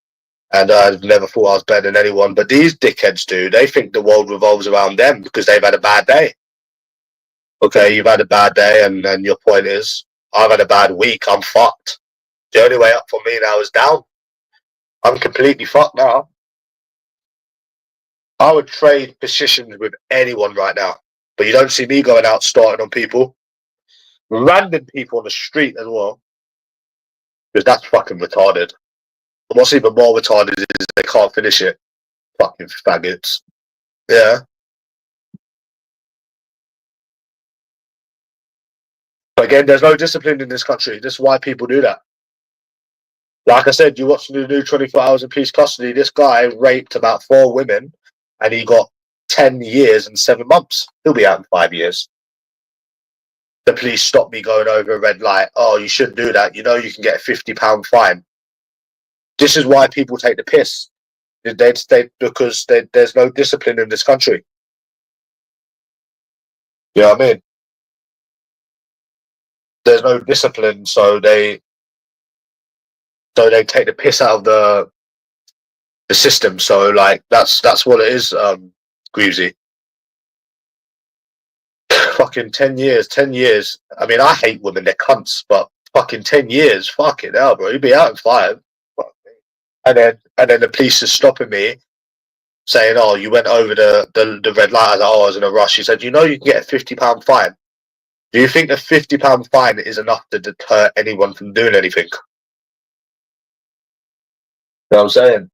and I've never thought I was better than anyone. But these dickheads do. They think the world revolves around them because they've had a bad day. Okay, you've had a bad day, and your point is, I've had a bad week, I'm fucked. The only way up for me now is down. I'm completely fucked now. I would trade positions with anyone right now, but you don't see me going out starting on people. Random people on the street as well, because that's fucking retarded. And what's even more retarded is they can't finish it. Fucking faggots. Yeah. But again, there's no discipline in this country. This is why people do that. Like I said, you watch the new 24 Hours in Police Custody. This guy raped about 4 women, and he got 10 years and 7 months. He'll be out in 5 years. The police stopped me going over a red light. Oh, you shouldn't do that. You know you can get a £50 fine. This is why people take the piss. Because there's no discipline in this country. You know what I mean? There's no discipline, so they take the piss out of the system. So like that's what it is, Greavesy. Fucking 10 years. I mean, I hate women, they're cunts, but fucking 10 years, fucking hell, bro. You'd be out in 5. And then the police is stopping me, saying, oh, you went over the red light. I was like, oh, I was in a rush. He said, you know you can get a £50 fine. Do you think a £50 fine is enough to deter anyone from doing anything? You know what I'm saying?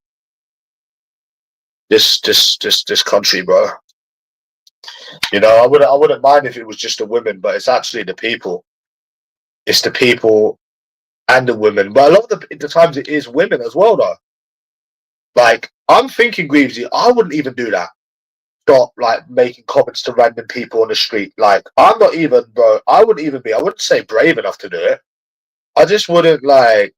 This country, bro. You know, I wouldn't mind if it was just the women, but it's actually the people. It's the people and the women. But a lot of the times it is women as well, though. Like, I'm thinking, Greavesy, I wouldn't even do that. Stop, like, making comments to random people on the street. Like, I'm not even, bro, I wouldn't say brave enough to do it. I just wouldn't, like,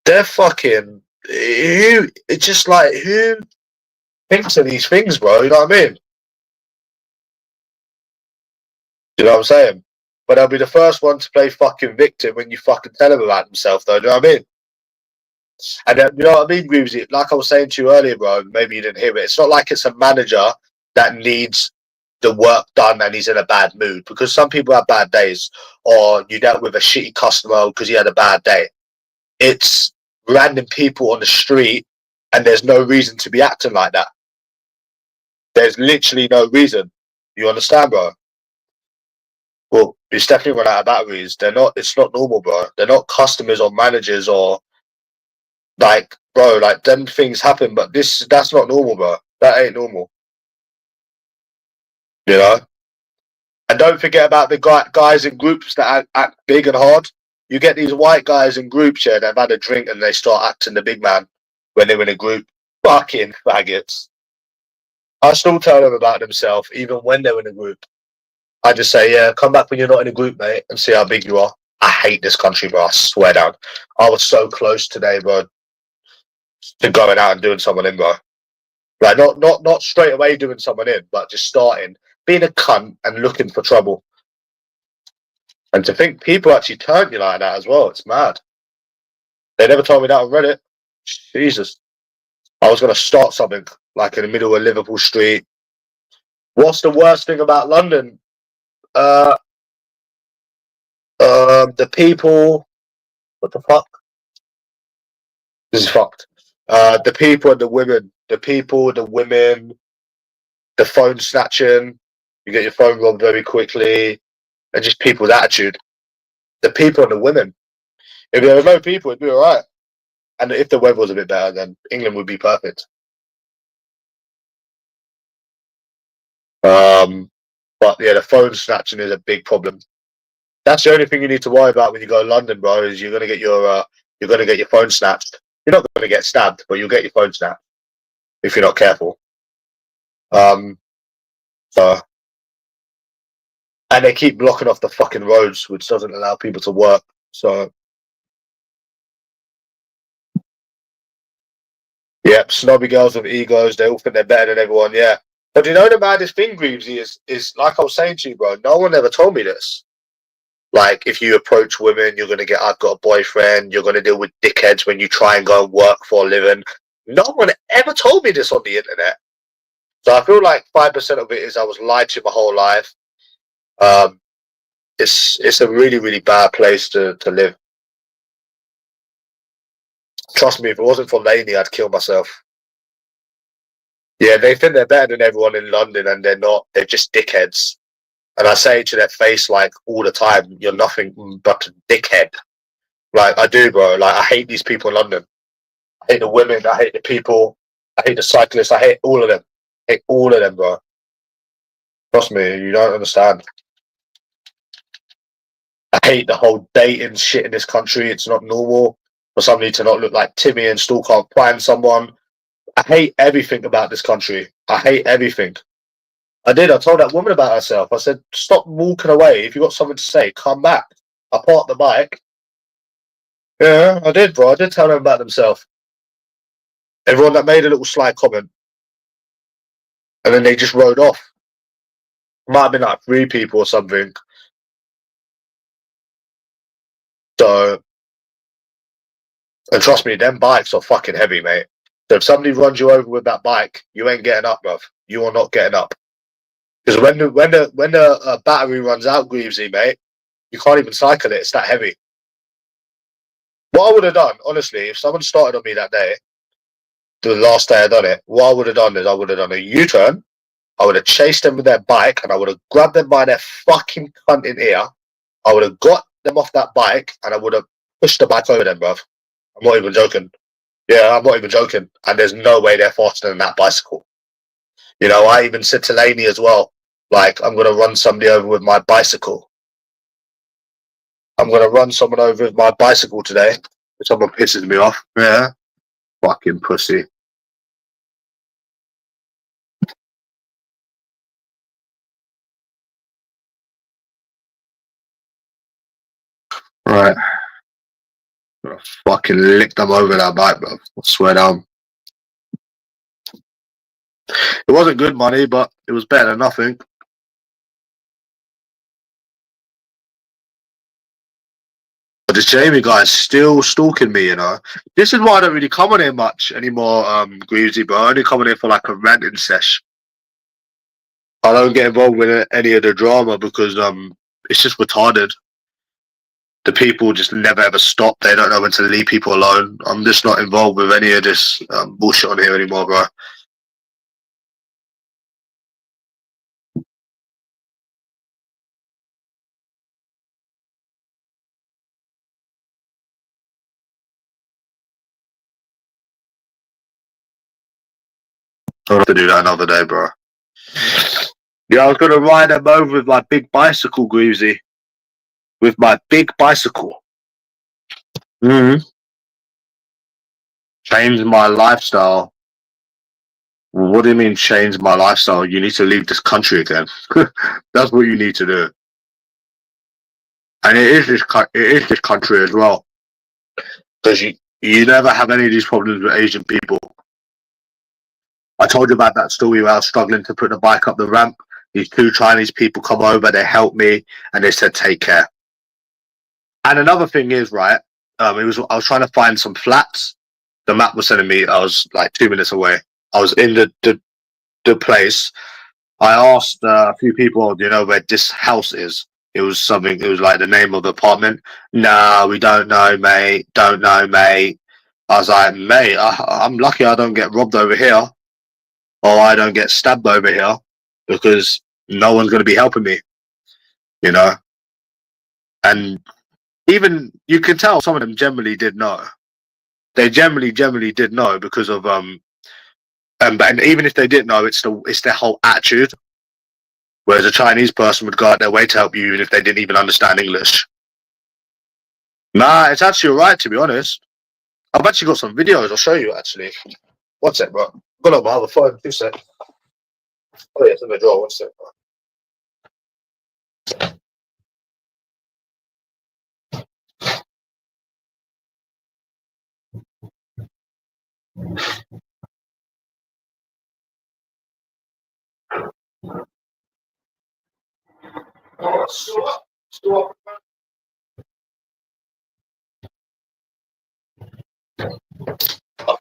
they're fucking, it's just like, who thinks of these things, bro? You know what I mean? You know what I'm saying? But they'll be the first one to play fucking victim when you fucking tell them about themselves, though. Do you know what I mean? And then, you know what I mean, Greavesy? Like I was saying to you earlier, bro, maybe you didn't hear it. It's not like it's a manager that needs the work done and he's in a bad mood, because some people have bad days, or you dealt with a shitty customer because he had a bad day. It's random people on the street, and there's no reason to be acting like that. There's literally no reason. You understand, bro? Well, it's definitely run out of batteries. It's not normal, bro. They're not customers or managers or, like, bro, like, them things happen, but that's not normal, bro. That ain't normal. You know? And don't forget about the guys in groups that act big and hard. You get these white guys in groups here that have had a drink and they start acting the big man when they're in a group. Fucking faggots. I still tell them about themselves, even when they're in a group. I just say, yeah, come back when you're not in a group, mate, and see how big you are. I hate this country, bro. I swear down. I was so close today, bro, to going out and doing someone in, bro. Like, not straight away doing someone in, but just starting, being a cunt and looking for trouble. And to think people actually turn you like that as well, it's mad. They never told me that on Reddit. Jesus. I was going to start something, like in the middle of Liverpool Street. What's the worst thing about London? The people. What the fuck? This is fucked. The people and the women. The people, the women, the phone snatching. You get your phone robbed very quickly. And just people's attitude. The people and the women. If there were no people, it'd be alright. And if the weather was a bit better, then England would be perfect. But yeah, the phone snatching is a big problem. That's the only thing you need to worry about when you go to London, bro. Is you're gonna get your phone snatched. You're not gonna get stabbed, but you'll get your phone snatched if you're not careful. So, and they keep blocking off the fucking roads, which doesn't allow people to work. So, yep, snobby girls with egos. They all think they're better than everyone. Yeah, but you know the maddest thing, Greavesy, is like I was saying to you, bro. No one ever told me this. Like, if you approach women, you're going to get, I've got a boyfriend, you're going to deal with dickheads when you try and go and work for a living. No one ever told me this on the internet. So I feel like 5% of it is I was lied to my whole life. It's a really, really bad place to live. Trust me, if it wasn't for Laney, I'd kill myself. Yeah, they think they're better than everyone in London, and they're not. They're just dickheads. And I say it to their face, like, all the time, you're nothing but a dickhead. Like, I do, bro. Like, I hate these people in London. I hate the women. I hate the people. I hate the cyclists. I hate all of them. I hate all of them, bro. Trust me, you don't understand. I hate the whole dating shit in this country. It's not normal for somebody to not look like Timmy and still can't find someone. I hate everything about this country. I hate everything. I told that woman about herself. I said, stop walking away. If you've got something to say, come back. I parked the bike. Yeah, I did, bro. I did tell them about themselves. Everyone that made a little sly comment. And then they just rode off. Might have been like 3 people or something. So, and trust me, them bikes are fucking heavy, mate. So if somebody runs you over with that bike, you ain't getting up, bruv. You are not getting up. Because when the battery runs out, Greavesy, mate, you can't even cycle it. It's that heavy. What I would have done, honestly, if someone started on me that day, the last day I done it, what I would have done is I would have done a U-turn. I would have chased them with their bike, and I would have grabbed them by their fucking cunt in ear. I would have got them off that bike, and I would have pushed the bike over them, bruv. I'm not even joking. Yeah, I'm not even joking. And there's no way they're faster than that bicycle. You know, I even said to Laney as well, like, I'm going to run somebody over with my bicycle. I'm going to run someone over with my bicycle today. If someone pisses me off. Yeah. Fucking pussy. Right. I fucking licked them over that bike, bro. I swear down. It wasn't good money, but it was better than nothing. But this Jamie guy is still stalking me, you know. This is why I don't really come on here much anymore, Greavesy, but I only come on here for like a ranting sesh. I don't get involved with any of the drama because it's just retarded. The people just never ever stop. They don't know when to leave people alone. I'm just not involved with any of this bullshit on here anymore, bro. I'll have to do that another day, bro. Yeah, I was gonna ride them over with my big bicycle, Greavesy. With my big bicycle. Change my lifestyle. What do you mean change my lifestyle? You need to leave this country again. That's what you need to do. And it is this country as well. Because you never have any of these problems with Asian people. I told you about that story where I was struggling to put the bike up the ramp. These 2 Chinese people come over, they helped me, and they said, take care. And another thing is, right, I was trying to find some flats. The map was sending me, I was like 2 minutes away. I was in the place. I asked a few people, do you know where this house is? It was like the name of the apartment. No, we don't know, mate. Don't know, mate. I was like, mate, I'm lucky I don't get robbed over here, or I don't get stabbed over here, because no one's going to be helping me, you know? And even, you can tell some of them generally did know. They generally did know because of, and even if they didn't know, it's their whole attitude. Whereas a Chinese person would go out their way to help you even if they didn't even understand English. Nah, it's actually alright, to be honest. I've actually got some videos. I'll show you, actually. One sec, bro. Got on my other phone. 2 sec. Oh, yeah, it's in the drawer. 1 sec, bro. Oh, stop.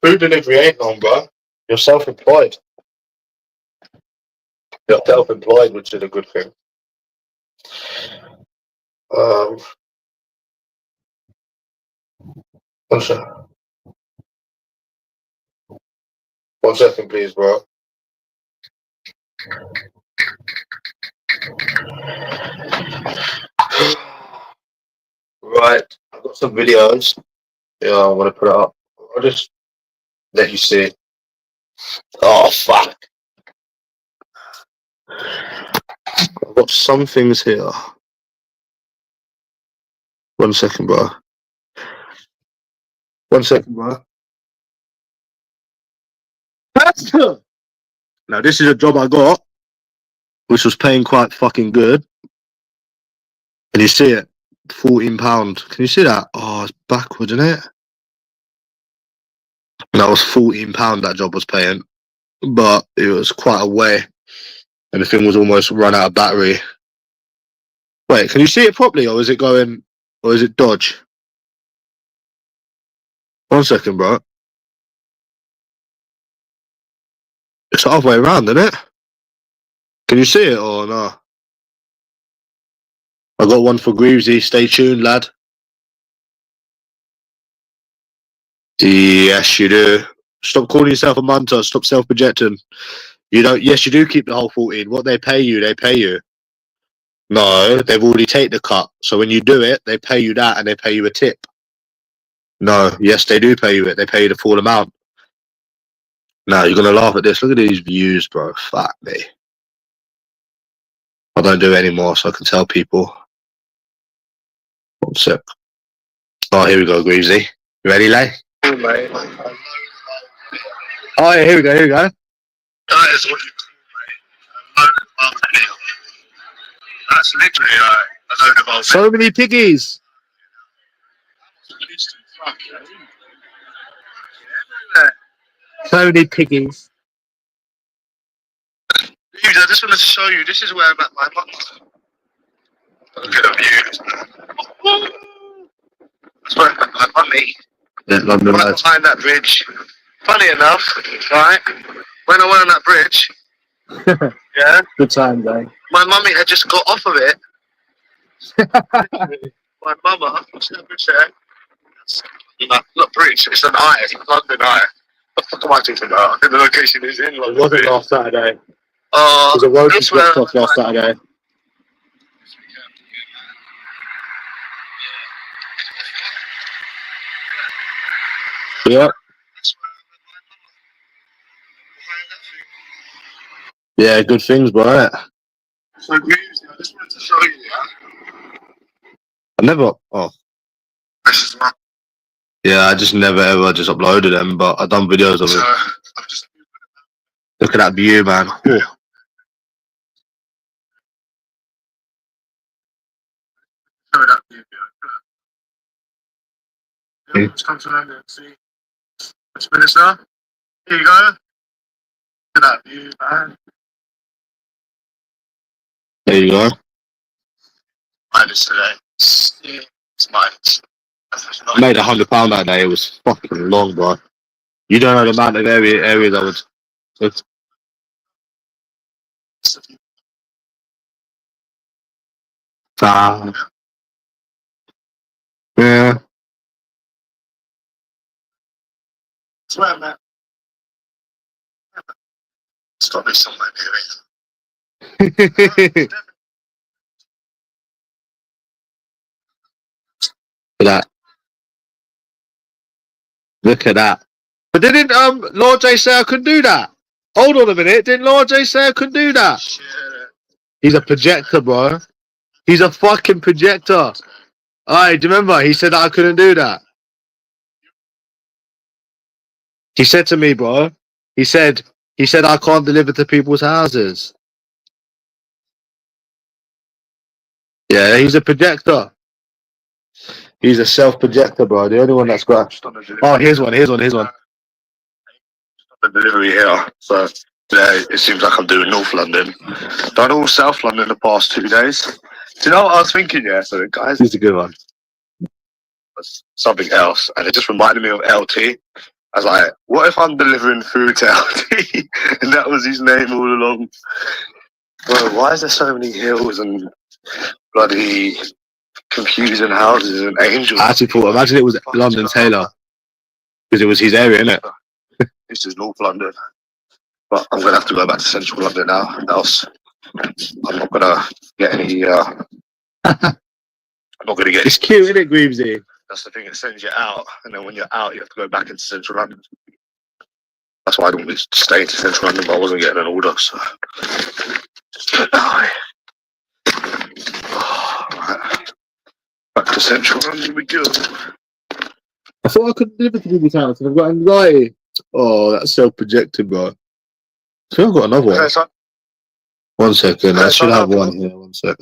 Food delivery ain't long, bro. You're self-employed. You're self-employed, which is a good thing. One sec. 1 second, please, bro. Right, I've got some videos. Yeah, I'm gonna put it up. I'll just let you see. Oh fuck! I've got some things here. 1 second, bro. 1 second, bro. Now, this is a job I got, which was paying quite fucking good. And you see it? £14. Can you see that? Oh, it's backwards, isn't it? And that was £14 that job was paying. But it was quite a way. And the thing was almost run out of battery. Wait, can you see it properly, or is it going, or is it dodge? 1 second, bro. It's the other way around, isn't it? Can you see it or no? I got one for Greavesy. Stay tuned, lad. Yes, you do. Stop calling yourself a munter. Stop self-projecting. You don't. Yes, you do keep the whole 14. What they pay you, they pay you. No, they've already taken the cut. So when you do it, they pay you that and they pay you a tip. No, yes, they do pay you it. They pay you the full amount. No, you're gonna laugh at this. Look at these views, bro. Fuck me. I don't do it anymore, so I can tell people. 1 sec. Oh, here we go, Greavesy. You ready, Lay? Oh, yeah, here we go, here we go. That is what you call, mate, that's literally a load of old. So many piggies. So many piggies. I just wanted to show you, this is where I'm at my mum. Look at the views. That's where I'm at my mummy. Yeah, London right behind that bridge. Funny enough, right, when I went on that bridge, yeah. Good time, though. My mummy had just got off of it. My mama, what's that bridge there? Not bridge, it's an eye, it's London Eye. What the fuck am I talking about? I think the location is in London. It wasn't last Saturday. It was a road to blocked off last Saturday. Yeah. Yeah, good things, bro. So, I just wanted to show you, I never. Oh. Yeah, I just never ever just uploaded them, but I've done videos of it. Look at that view, man. Ooh. Just come to London and see. Which minister? Here you go. Look at that view, man. There you go. Minus today. It's minus. I made £100 that day. It was fucking long, bro. You don't know the amount of areas I was. Yeah. That's where I'm at. It's got to be somewhere near it. Look at that. Look at that. But didn't Lord J say I couldn't do that? Hold on a minute. Didn't Lord J say I couldn't do that? He's a projector, bro. He's a fucking projector. Alright, do you remember? He said that I couldn't do that. He said to me, bro. He said I can't deliver to people's houses. Yeah, he's a projector. He's a self-projector, bro. The only one that's got. Oh, here's one. The delivery here. So today it seems like I'm doing North London. Done all South London the past 2 days. Do you know what I was thinking? Yeah, so guys, this is a good one. Something else, and it just reminded me of LT. I was like, what if I'm delivering food to LT? And that was his name all along. Bro, why is there so many hills and bloody confusing houses and angels? I actually thought, imagine it was London Taylor. Because it was his area, innit? This is North London. But I'm gonna have to go back to central London now. Else, I'm not gonna get any. I'm not gonna get. It's cute, isn't it, Greavesy? That's the thing. It sends you out, and then when you're out, you have to go back into central London. That's why I don't really stay into central London. But I wasn't getting an order, so just don't die. Right. Back to central London we go. I thought I could deliver to people's house and I've got anxiety. Oh, that's self-projected, bro. I think I've got another one. Okay, so 1 second, I should have one here. 1 sec.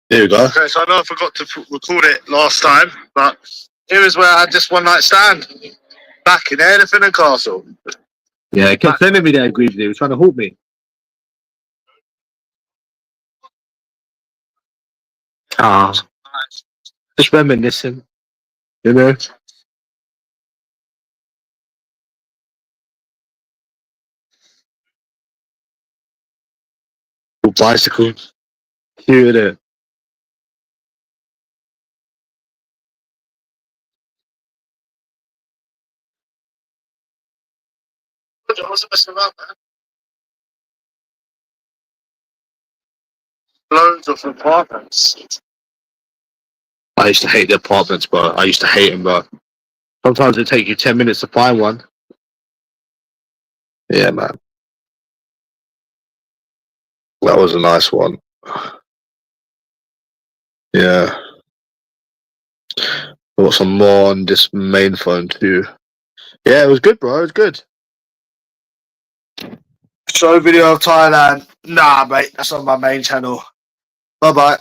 Here we go. Okay, so I know I forgot to record it last time, but here is where I had this one night stand back in Elephant and Castle. Yeah, it kept sending me there, Greavesy. He was trying to hook me. Ah, just reminiscing, you know. Bicycles, cute, isn't it? I wasn't messing around, man. Loads of apartments. I used to hate the apartments, bro. I used to hate them, bro. Sometimes it take you 10 minutes to find one. Yeah, man. That was a nice one. Yeah. I got some more on this main phone too. Yeah, it was good, bro. It was good. Show video of Thailand. Nah, mate. That's on my main channel. Bye-bye.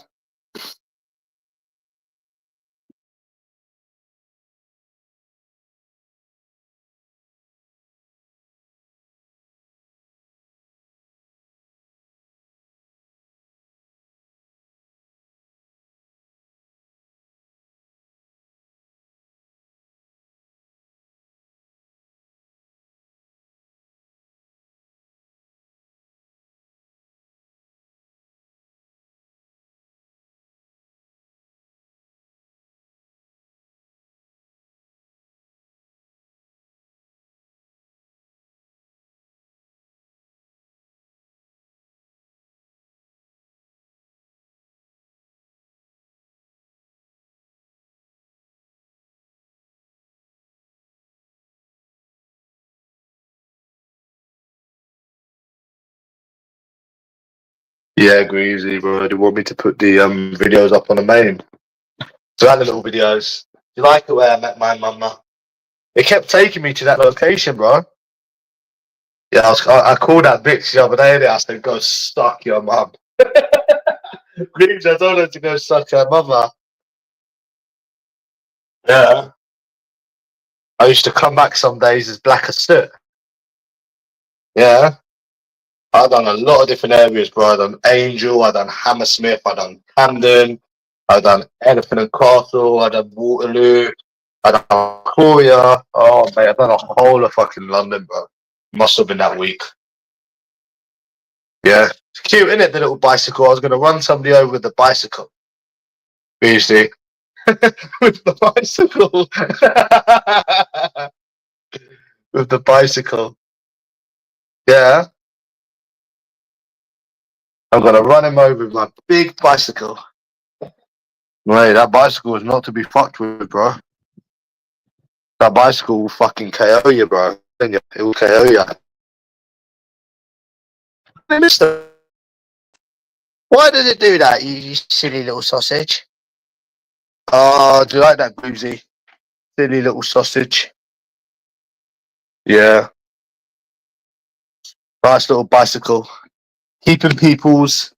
Yeah, Greasy, bro. They want me to put the videos up on the main. So I had the little videos. You like the way I met my mama? It kept taking me to that location, bro. Yeah, I called that bitch the other day and I said, go suck your mum. Greaves, I told her to go suck her mother. Yeah. I used to come back some days as black as soot. Yeah. I've done a lot of different areas, bro. I've done Angel, I've done Hammersmith, I've done Camden, I've done Elephant and Castle, I've done Waterloo, I've done Victoria. Oh, mate, I've done a whole of fucking London, bro. Must have been that week. Yeah. It's cute, isn't it, the little bicycle? I was going to run somebody over with the bicycle. You see? With the bicycle. With the bicycle. Yeah. I'm going to run him over with my big bicycle. Mate, that bicycle is not to be fucked with, bro. That bicycle will fucking KO you, bro. It will KO you. Hey, mister, why did it do that, you silly little sausage? Oh, do you like that, Boozy? Silly little sausage. Yeah. Nice little bicycle. Keeping people's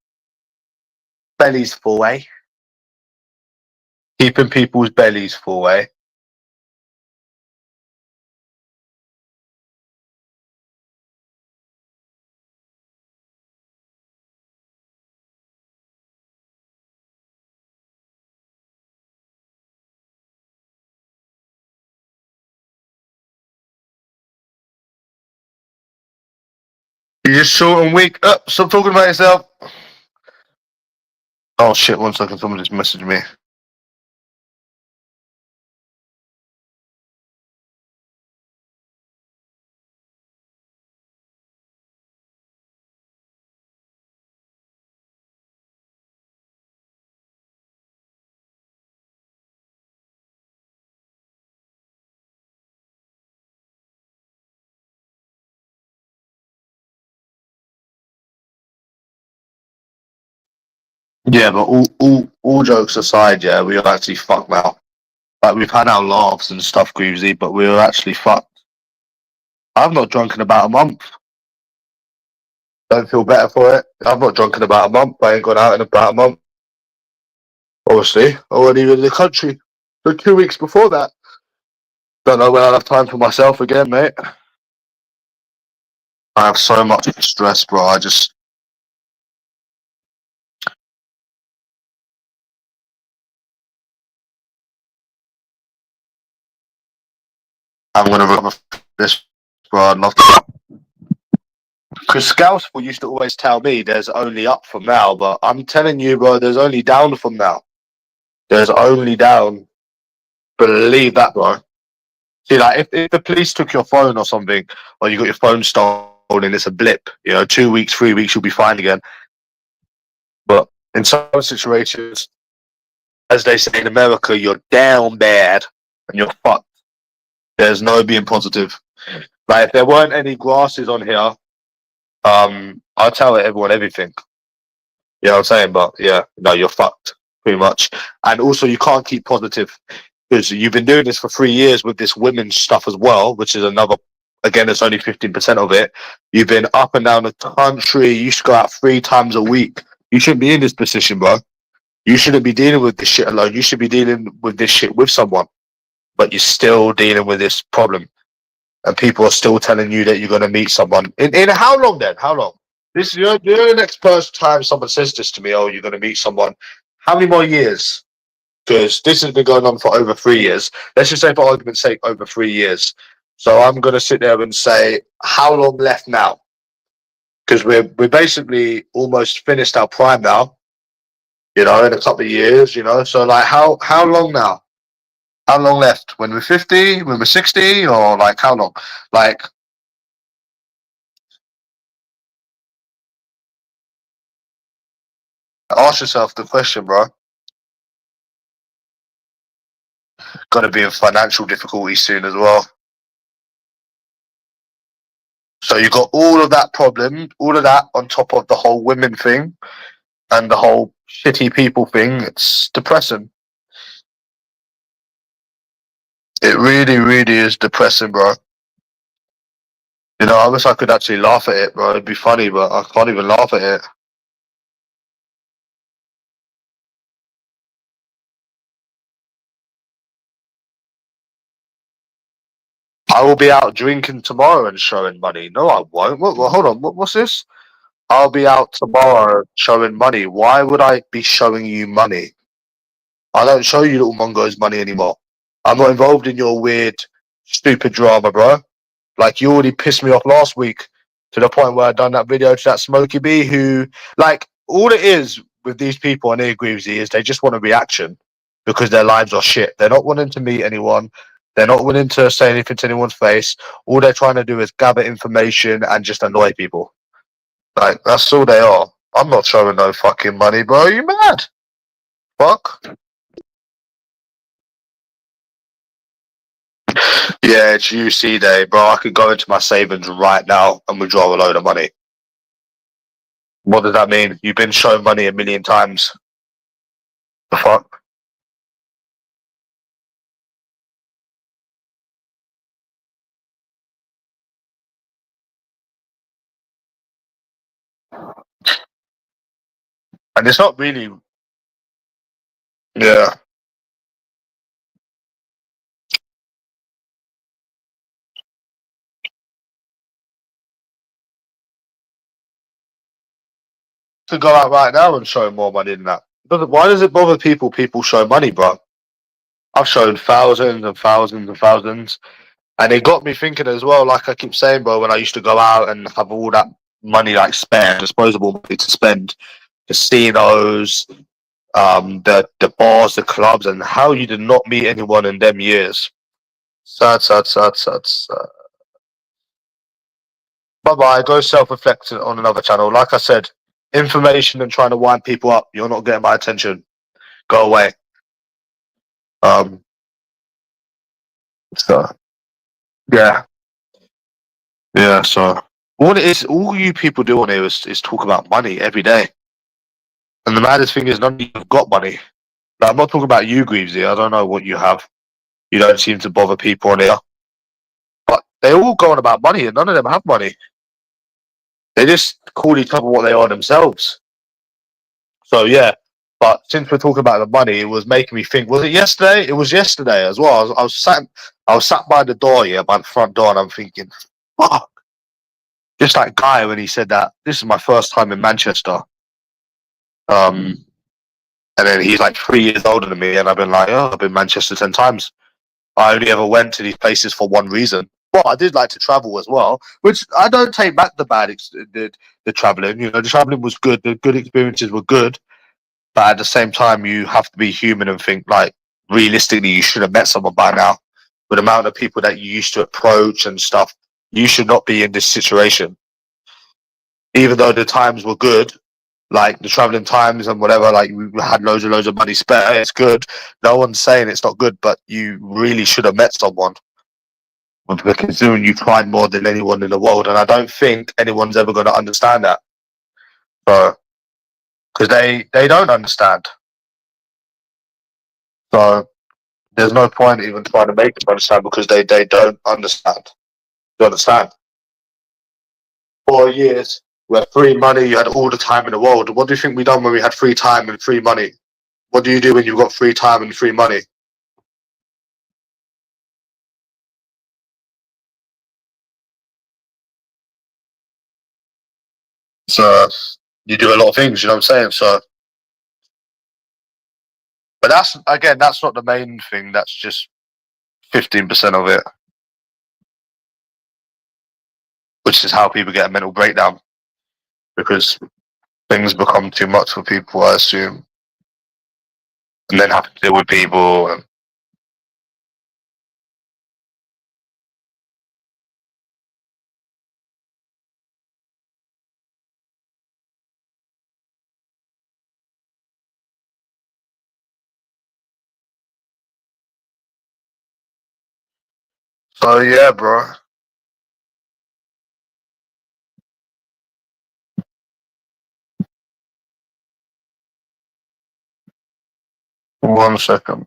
bellies full, eh? Keeping people's bellies full, eh? You just short and weak. Stop talking about yourself. Oh shit, 1 second, someone just messaged me. Yeah, but all jokes aside, yeah, we are actually fucked now. Like we've had our laughs and stuff, Greavesy, but we were actually fucked. I've not drunk in about a month. Don't feel better for it. I've not drunk in about a month. I ain't gone out in about a month. Obviously, already in the country for 2 weeks before that. Don't know when I'll have time for myself again, mate. I have so much stress, bro. I'm gonna recover this, bro. I'd love to. Because Scouseful used to always tell me there's only up from now, but I'm telling you, bro, there's only down from now. There's only down. Believe that, bro. See, like, if the police took your phone or something, or you got your phone stolen, it's a blip. 2 weeks, 3 weeks, you'll be fine again. But in some situations, as they say in America, you're down bad and you're fucked. There's no being positive. Like, if there weren't any grasses on here, I'd tell everyone everything. You know what I'm saying? But yeah, no, you're fucked, pretty much. And also, you can't keep positive because you've been doing this for 3 years with this women's stuff as well, which is another. Again, it's only 15% of it. You've been up and down the country. You used to go out 3 times a week. You shouldn't be in this position, bro. You shouldn't be dealing with this shit alone. You should be dealing with this shit with someone. But you're still dealing with this problem. And people are still telling you that you're going to meet someone. In how long then? How long? This you're the next first time someone says this to me, oh, you're going to meet someone. How many more years? Because this has been going on for over 3 years. Let's just say, for argument's sake, over 3 years. So I'm going to sit there and say, how long left now? Because we're basically almost finished our prime now. In a couple of years. So like, how long now? How long left? When we're 50? When we're 60? Or like how long? Like, ask yourself the question, bro. Going to be in financial difficulty soon as well. So you got all of that problem, all of that on top of the whole women thing and the whole shitty people thing. It's depressing. It really, really is depressing, bro. I wish I could actually laugh at it, bro. It'd be funny, but I can't even laugh at it. I will be out drinking tomorrow and showing money. No, I won't. Hold on. What's this? I'll be out tomorrow showing money. Why would I be showing you money? I don't show you little mongos money anymore. I'm not involved in your weird, stupid drama, bro. Like, you already pissed me off last week to the point where I done that video to that Smokey B who, like, all it is with these people, and I agree with you, is they just want a reaction because their lives are shit. They're not wanting to meet anyone. They're not willing to say anything to anyone's face. All they're trying to do is gather information and just annoy people. Like, that's all they are. I'm not showing no fucking money, bro. Are you mad? Fuck. Yeah, it's UC day, bro. I could go into my savings right now and withdraw a load of money. What does that mean? You've been shown money a million times. The fuck? And it's not really. Yeah. To go out right now and show more money than that. Why does it bother people? People show money, bro. I've shown thousands and thousands and thousands. And it got me thinking as well, like I keep saying, bro, when I used to go out and have all that money like spare, disposable money to spend, casinos, the bars, the clubs, and how you did not meet anyone in them years. Sad, sad, sad, sad, sad. Bye bye. Go self reflect on another channel. Like I said, information and trying to wind people up. You're not getting my attention. Go away. Um. So yeah, yeah. So all it is, all you people do on here is talk about money every day. And the maddest thing is, none of you have got money. Like, I'm not talking about you, Greavesy. I don't know what you have. You don't seem to bother people on here. But they all go on about money, and none of them have money. They just call each other what they are themselves. So yeah. But since we're talking about the money, it was making me think. Was it yesterday? It was yesterday as well. I was sat by the door, yeah, by the front door, and I'm thinking, fuck. Just that guy when he said that this is my first time in Manchester. And then he's like 3 years older than me, and I've been like, oh, I've been Manchester 10 times. I only ever went to these places for one reason. But I did like to travel as well, which I don't take back the traveling. You know, the traveling was good. The good experiences were good, but at the same time, you have to be human and think like realistically, you should have met someone by now. With the amount of people that you used to approach and stuff, you should not be in this situation. Even though the times were good, like the traveling times and whatever, like we had loads of money spare. It's good. No one's saying it's not good, but you really should have met someone. Considering you tried more than anyone in the world, and I don't think anyone's ever going to understand that. So, because they don't understand. So there's no point even trying to make them understand because they don't understand. You understand? 4 years, we had free money. You had all the time in the world. What do you think we done when we had free time and free money? What do you do when you've got free time and free money? So you do a lot of things, you know what I'm saying? So, but that's again, that's not the main thing. That's just 15% of it, which is how people get a mental breakdown because things become too much for people, I assume, and then have to deal with people. And so yeah, bro. One second.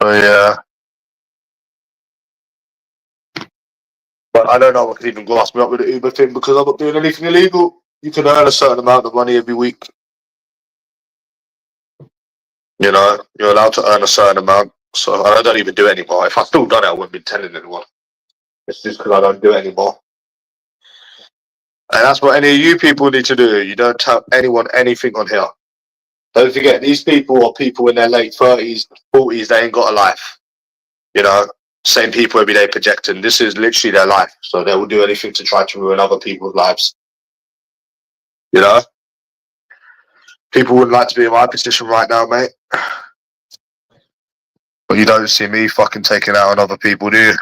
So yeah, but I don't know what could even glass me up with the Uber thing because I'm not doing anything illegal. You can earn a certain amount of money every week. You know, you're allowed to earn a certain amount. So I don't even do it anymore. If I still done it, I wouldn't be telling anyone. It's just because I don't do it anymore. And that's what any of you people need to do. You don't tell anyone anything on here. Don't forget, these people are people in their late 30s, 40s, they ain't got a life. You know, same people every day projecting. This is literally their life. So they will do anything to try to ruin other people's lives. You know? People wouldn't like to be in my position right now, mate. But you don't see me fucking taking out on other people, do you?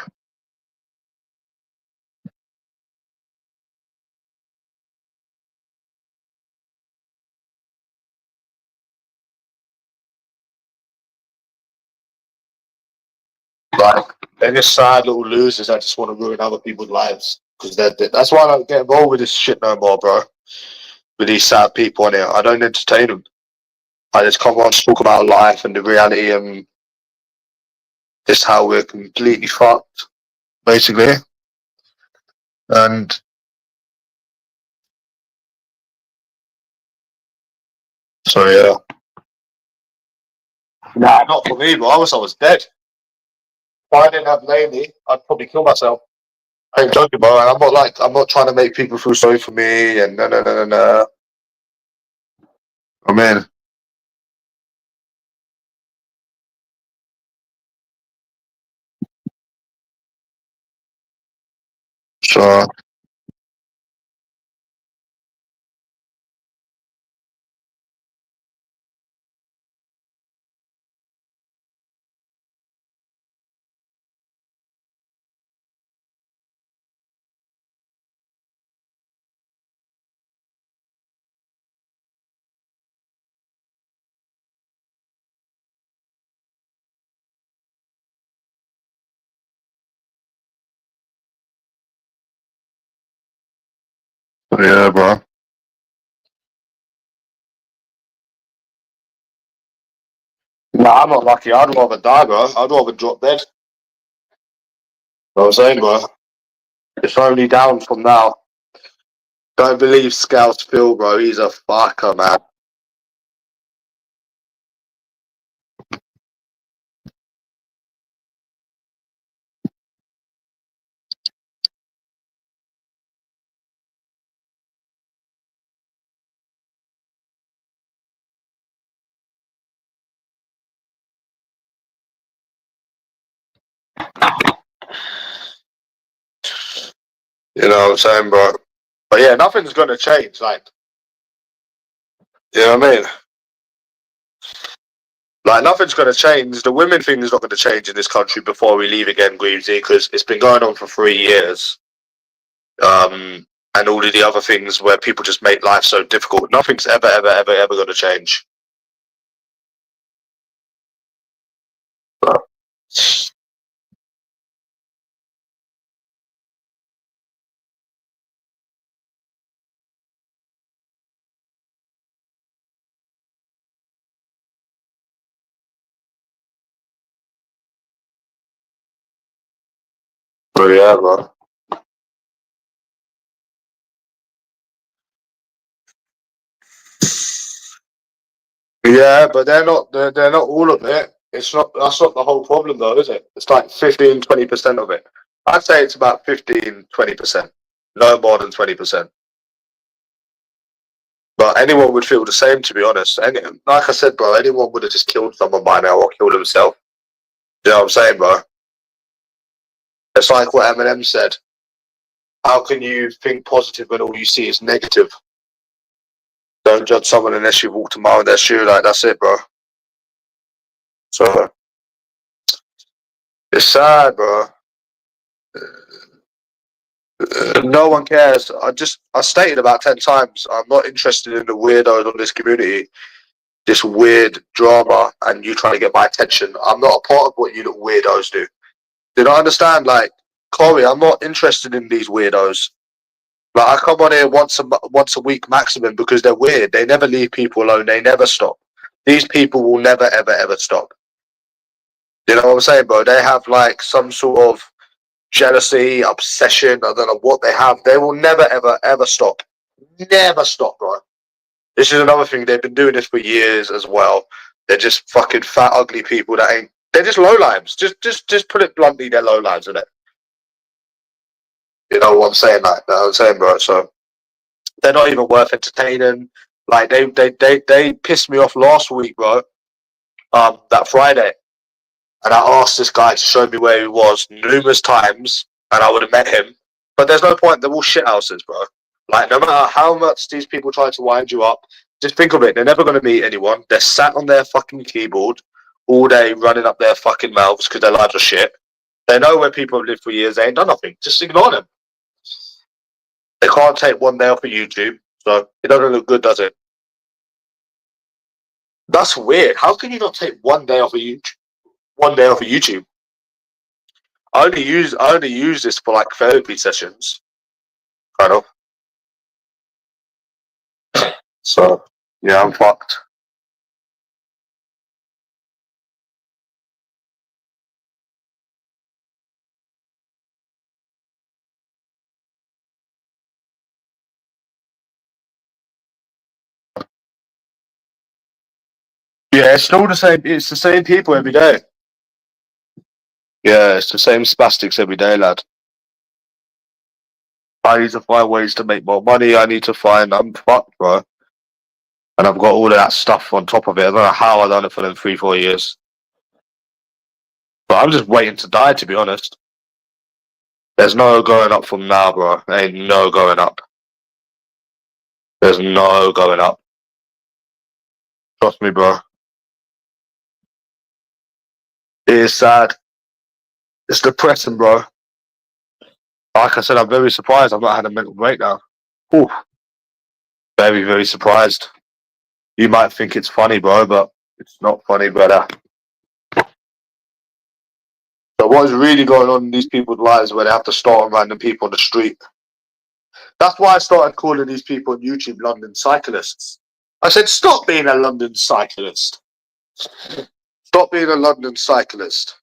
Like, they're just sad little losers that just want to ruin other people's lives. Because that's why I don't get involved with this shit no more, bro. With these sad people on here. I don't entertain them. I just come on to talk about life and the reality and just how we're completely fucked, basically. And so, yeah. Nah, not for me, bro. I wish I was dead. If I didn't have Laney, I'd probably kill myself. I ain't joking, bro. And I'm not trying to make people feel sorry for me and no. I mean, so Yeah, bro. Nah, I'm not lucky. I'd rather die, bro. I'd rather drop dead. You know what I'm saying, bro? It's only down from now. Don't believe Scout's Phil, bro. He's a fucker, man. You know what I'm saying, bro? But yeah, nothing's gonna change. Like, you know what I mean? Like, nothing's gonna change. The women thing is not gonna change in this country before we leave again, Greavesy, because it's been going on for 3 years. And all of the other things where people just make life so difficult. Nothing's ever gonna change. But, but yeah, bro. Yeah, but they're not. They're not all of it. It's not. That's not the whole problem, though, is it? It's like 15-20% of it. I'd say it's about 15-20%. No more than 20%. But anyone would feel the same, to be honest. Like I said, bro, anyone would have just killed someone by now or killed himself. You know what I'm saying, bro? It's like what Eminem said. How can you think positive when all you see is negative? Don't judge someone unless you've walked a mile in their shoe. Like, that's it, bro. So it's sad, bro. No one cares. I stated about 10 times. I'm not interested in the weirdos on this community. This weird drama and you trying to get my attention. I'm not a part of what you little weirdos do. Did I understand? Like, Corey, I'm not interested in these weirdos. Like, I come on here once a week maximum because they're weird. They never leave people alone. They never stop. These people will never, ever stop. You know what I'm saying, bro? They have like some sort of jealousy, obsession. I don't know what they have. They will never, ever stop. Never stop, bro. This is another thing. They've been doing this for years as well. They're just fucking fat, ugly people that ain't. They're just low lives. Just put it bluntly. They're low lives, isn't it? You know what I'm saying? Like, you know what I'm saying, bro. So they're not even worth entertaining. Like they pissed me off last week, bro. That Friday, and I asked this guy to show me where he was numerous times, and I would have met him. But there's no point. They're all shit houses, bro. Like, no matter how much these people try to wind you up, just think of it. They're never going to meet anyone. They're sat on their fucking keyboard all day, running up their fucking mouths because their lives are shit. They know where people have lived for years. They ain't done nothing. Just ignore them. They can't take one day off of YouTube, so it doesn't look good, does it? That's weird. How can you not take one day off of YouTube? One day off of YouTube. I only use this for like therapy sessions, kind of. So yeah, I'm fucked. Yeah, it's still the same. It's the same people every day. Yeah, it's the same spastics every day, lad. I need to find ways to make more money. I need to find. I'm fucked, bro. And I've got all of that stuff on top of it. I don't know how I've done it for them 3-4 years. But I'm just waiting to die, to be honest. There's no going up from now, bro. There ain't no going up. There's no going up. Trust me, bro. It is sad. It's depressing, bro. Like I said, I'm very surprised I've not had a mental breakdown. Ooh. Very surprised. You might think it's funny, bro, but it's not funny, brother. So what is really going on in these people's lives where they have to start on random people on the street? That's why I started calling these people on YouTube London cyclists. I said, stop being a London cyclist. Stop being a London cyclist.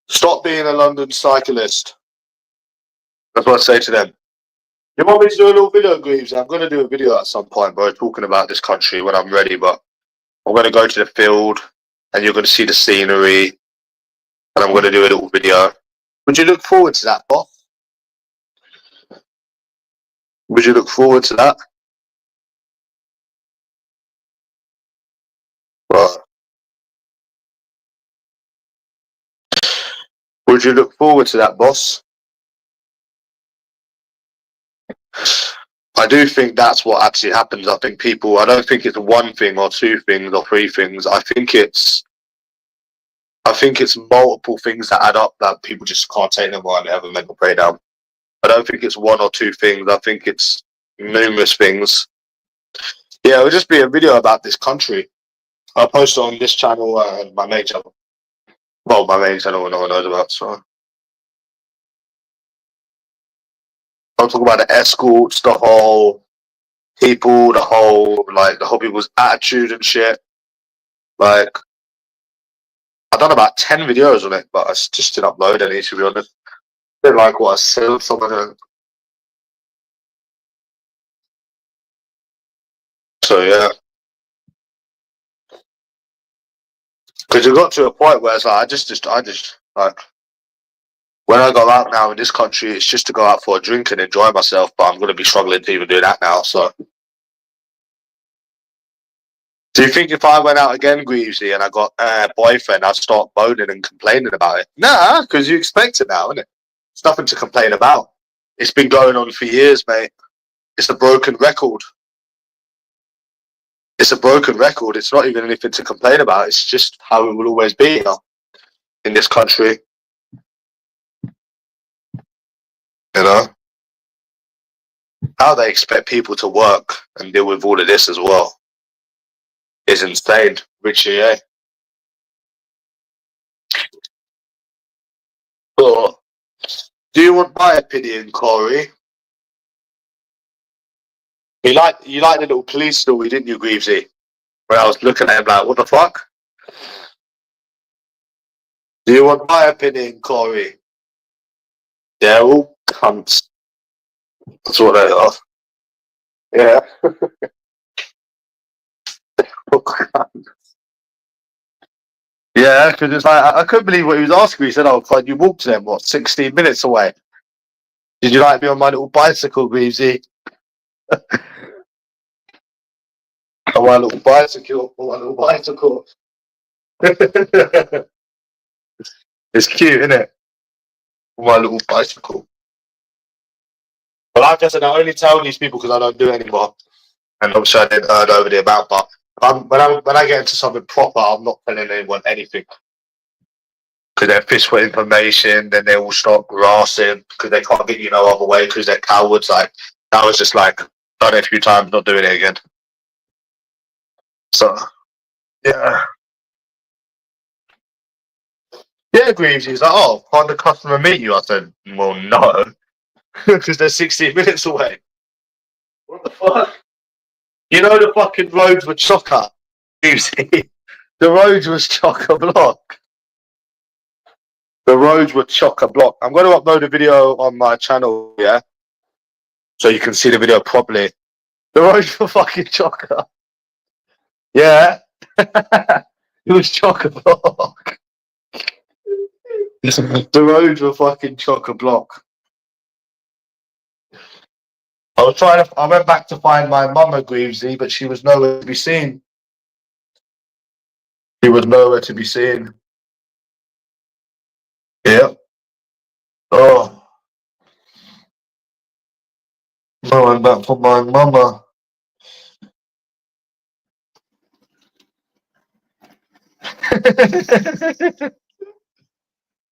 Stop being a London cyclist. That's what I say to them. You want me to do a little video, Greaves? I'm going to do a video at some point, bro, talking about this country when I'm ready, but I'm going to go to the field and you're going to see the scenery and I'm going to do a little video. Would you look forward to that, boss? Would you look forward to that? Right. Would you look forward to that, boss? I do think that's what actually happens. I think people, I don't think it's one thing or two things or three things. I think it's multiple things that add up that people just can't take them on and have a mental breakdown. I don't think it's one or two things. I think it's numerous things. Yeah, it'll just be a video about this country. I'll post it on this channel and my main channel. Well, my main channel no one knows about, so. I'll talk about the escorts, the whole people, the whole people's attitude and shit. Like, I've done about 10 videos on it, but I just didn't upload any, to be honest. Didn't like what I said, some of them. So, yeah. Because it got to a point where it's like, I just, like, when I go out now in this country, it's just to go out for a drink and enjoy myself, but I'm going to be struggling to even do that now, so. Do you think if I went out again, Greavesy, and I got a boyfriend, I'd start moaning and complaining about it? Nah, because you expect it now, isn't it? It's nothing to complain about. It's been going on for years, mate. It's a broken record. It's a broken record. It's not even anything to complain about. It's just how it will always be, you know, in this country. You know? How they expect people to work and deal with all of this as well is insane, Richie, eh? But do you want my opinion, Corey? You liked the little police story, didn't you, Greavesy? Where I was looking at him like, what the fuck? Do you want my opinion, Corey? They're all cunts. That's what they are. Yeah. Yeah, because it's like, I couldn't believe what he was asking me. He said, oh, fine, you walked to them, what, 16 minutes away? Did you like me on my little bicycle, Greavesy? On my little bicycle. It's cute, isn't it? On my little bicycle. But like I said, I only tell these people because I don't do it anymore. And obviously I didn't earn over the amount, but when I get into something proper, I'm not telling anyone anything. Because they're fish for information, then they will start grassing because they can't get you no other way because they're cowards. Like, that was just like, done it a few times, not doing it again. So, yeah. Yeah, Greaves, he's like, oh, can't the customer meet you? I said, well, no. Because they're 16 minutes away. What the fuck? You know the fucking roads were chocker. The roads was chock-a-block. The roads were chock-a-block. I'm going to upload a video on my channel, yeah? So you can see the video properly. The roads were fucking chocker. Yeah. It was chock-a-block. The roads were fucking chock-a-block. I went back to find my mama, Greavesy, but she was nowhere to be seen. She was nowhere to be seen. Yeah. Oh. I went back for my mama.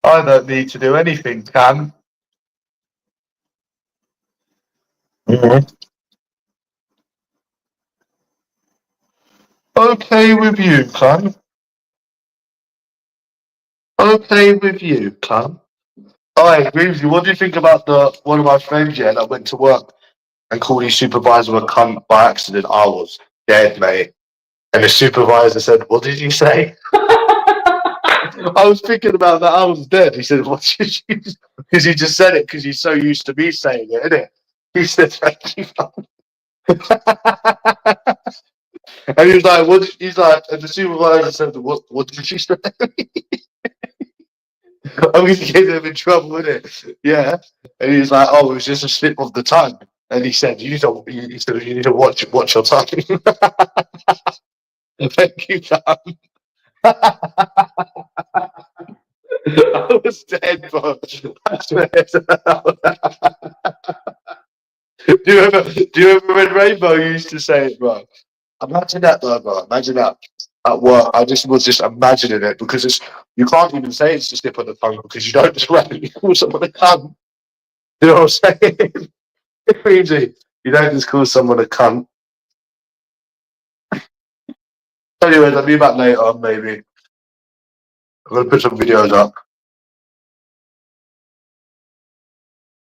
I don't need to do anything, Cam. Mm-hmm. Okay with you, Cam. Okay with you, Cam. Alright, Grimsy, what do you think about the one of my friends, yeah, that went to work and called his supervisor a cunt by accident? I was dead, mate. And the supervisor said, "What did you say?" I was thinking about that. I was dead. He said, "What did you?" Because he just said it because he's so used to me saying it, isn't it? He said, "Thank you." And he was like, "What?" He's like, and the supervisor said, "What did you say?" I'm going to get him in trouble with it. Yeah. And he was like, "Oh, it was just a slip of the tongue." And he said, "You need to, you need to watch your tongue." Thank you, Tom. I was dead, bro. I swear. Do you remember when Rainbow used to say it, bro? Imagine that, though, bro. Imagine that at work. I just was just imagining it because it's you can't even say it's a slip of the tongue because you don't just randomly call someone a cunt. You know what I'm saying? Easy. You don't just call someone a cunt. Anyways, I'll be back later on, maybe. I'm gonna put some videos up.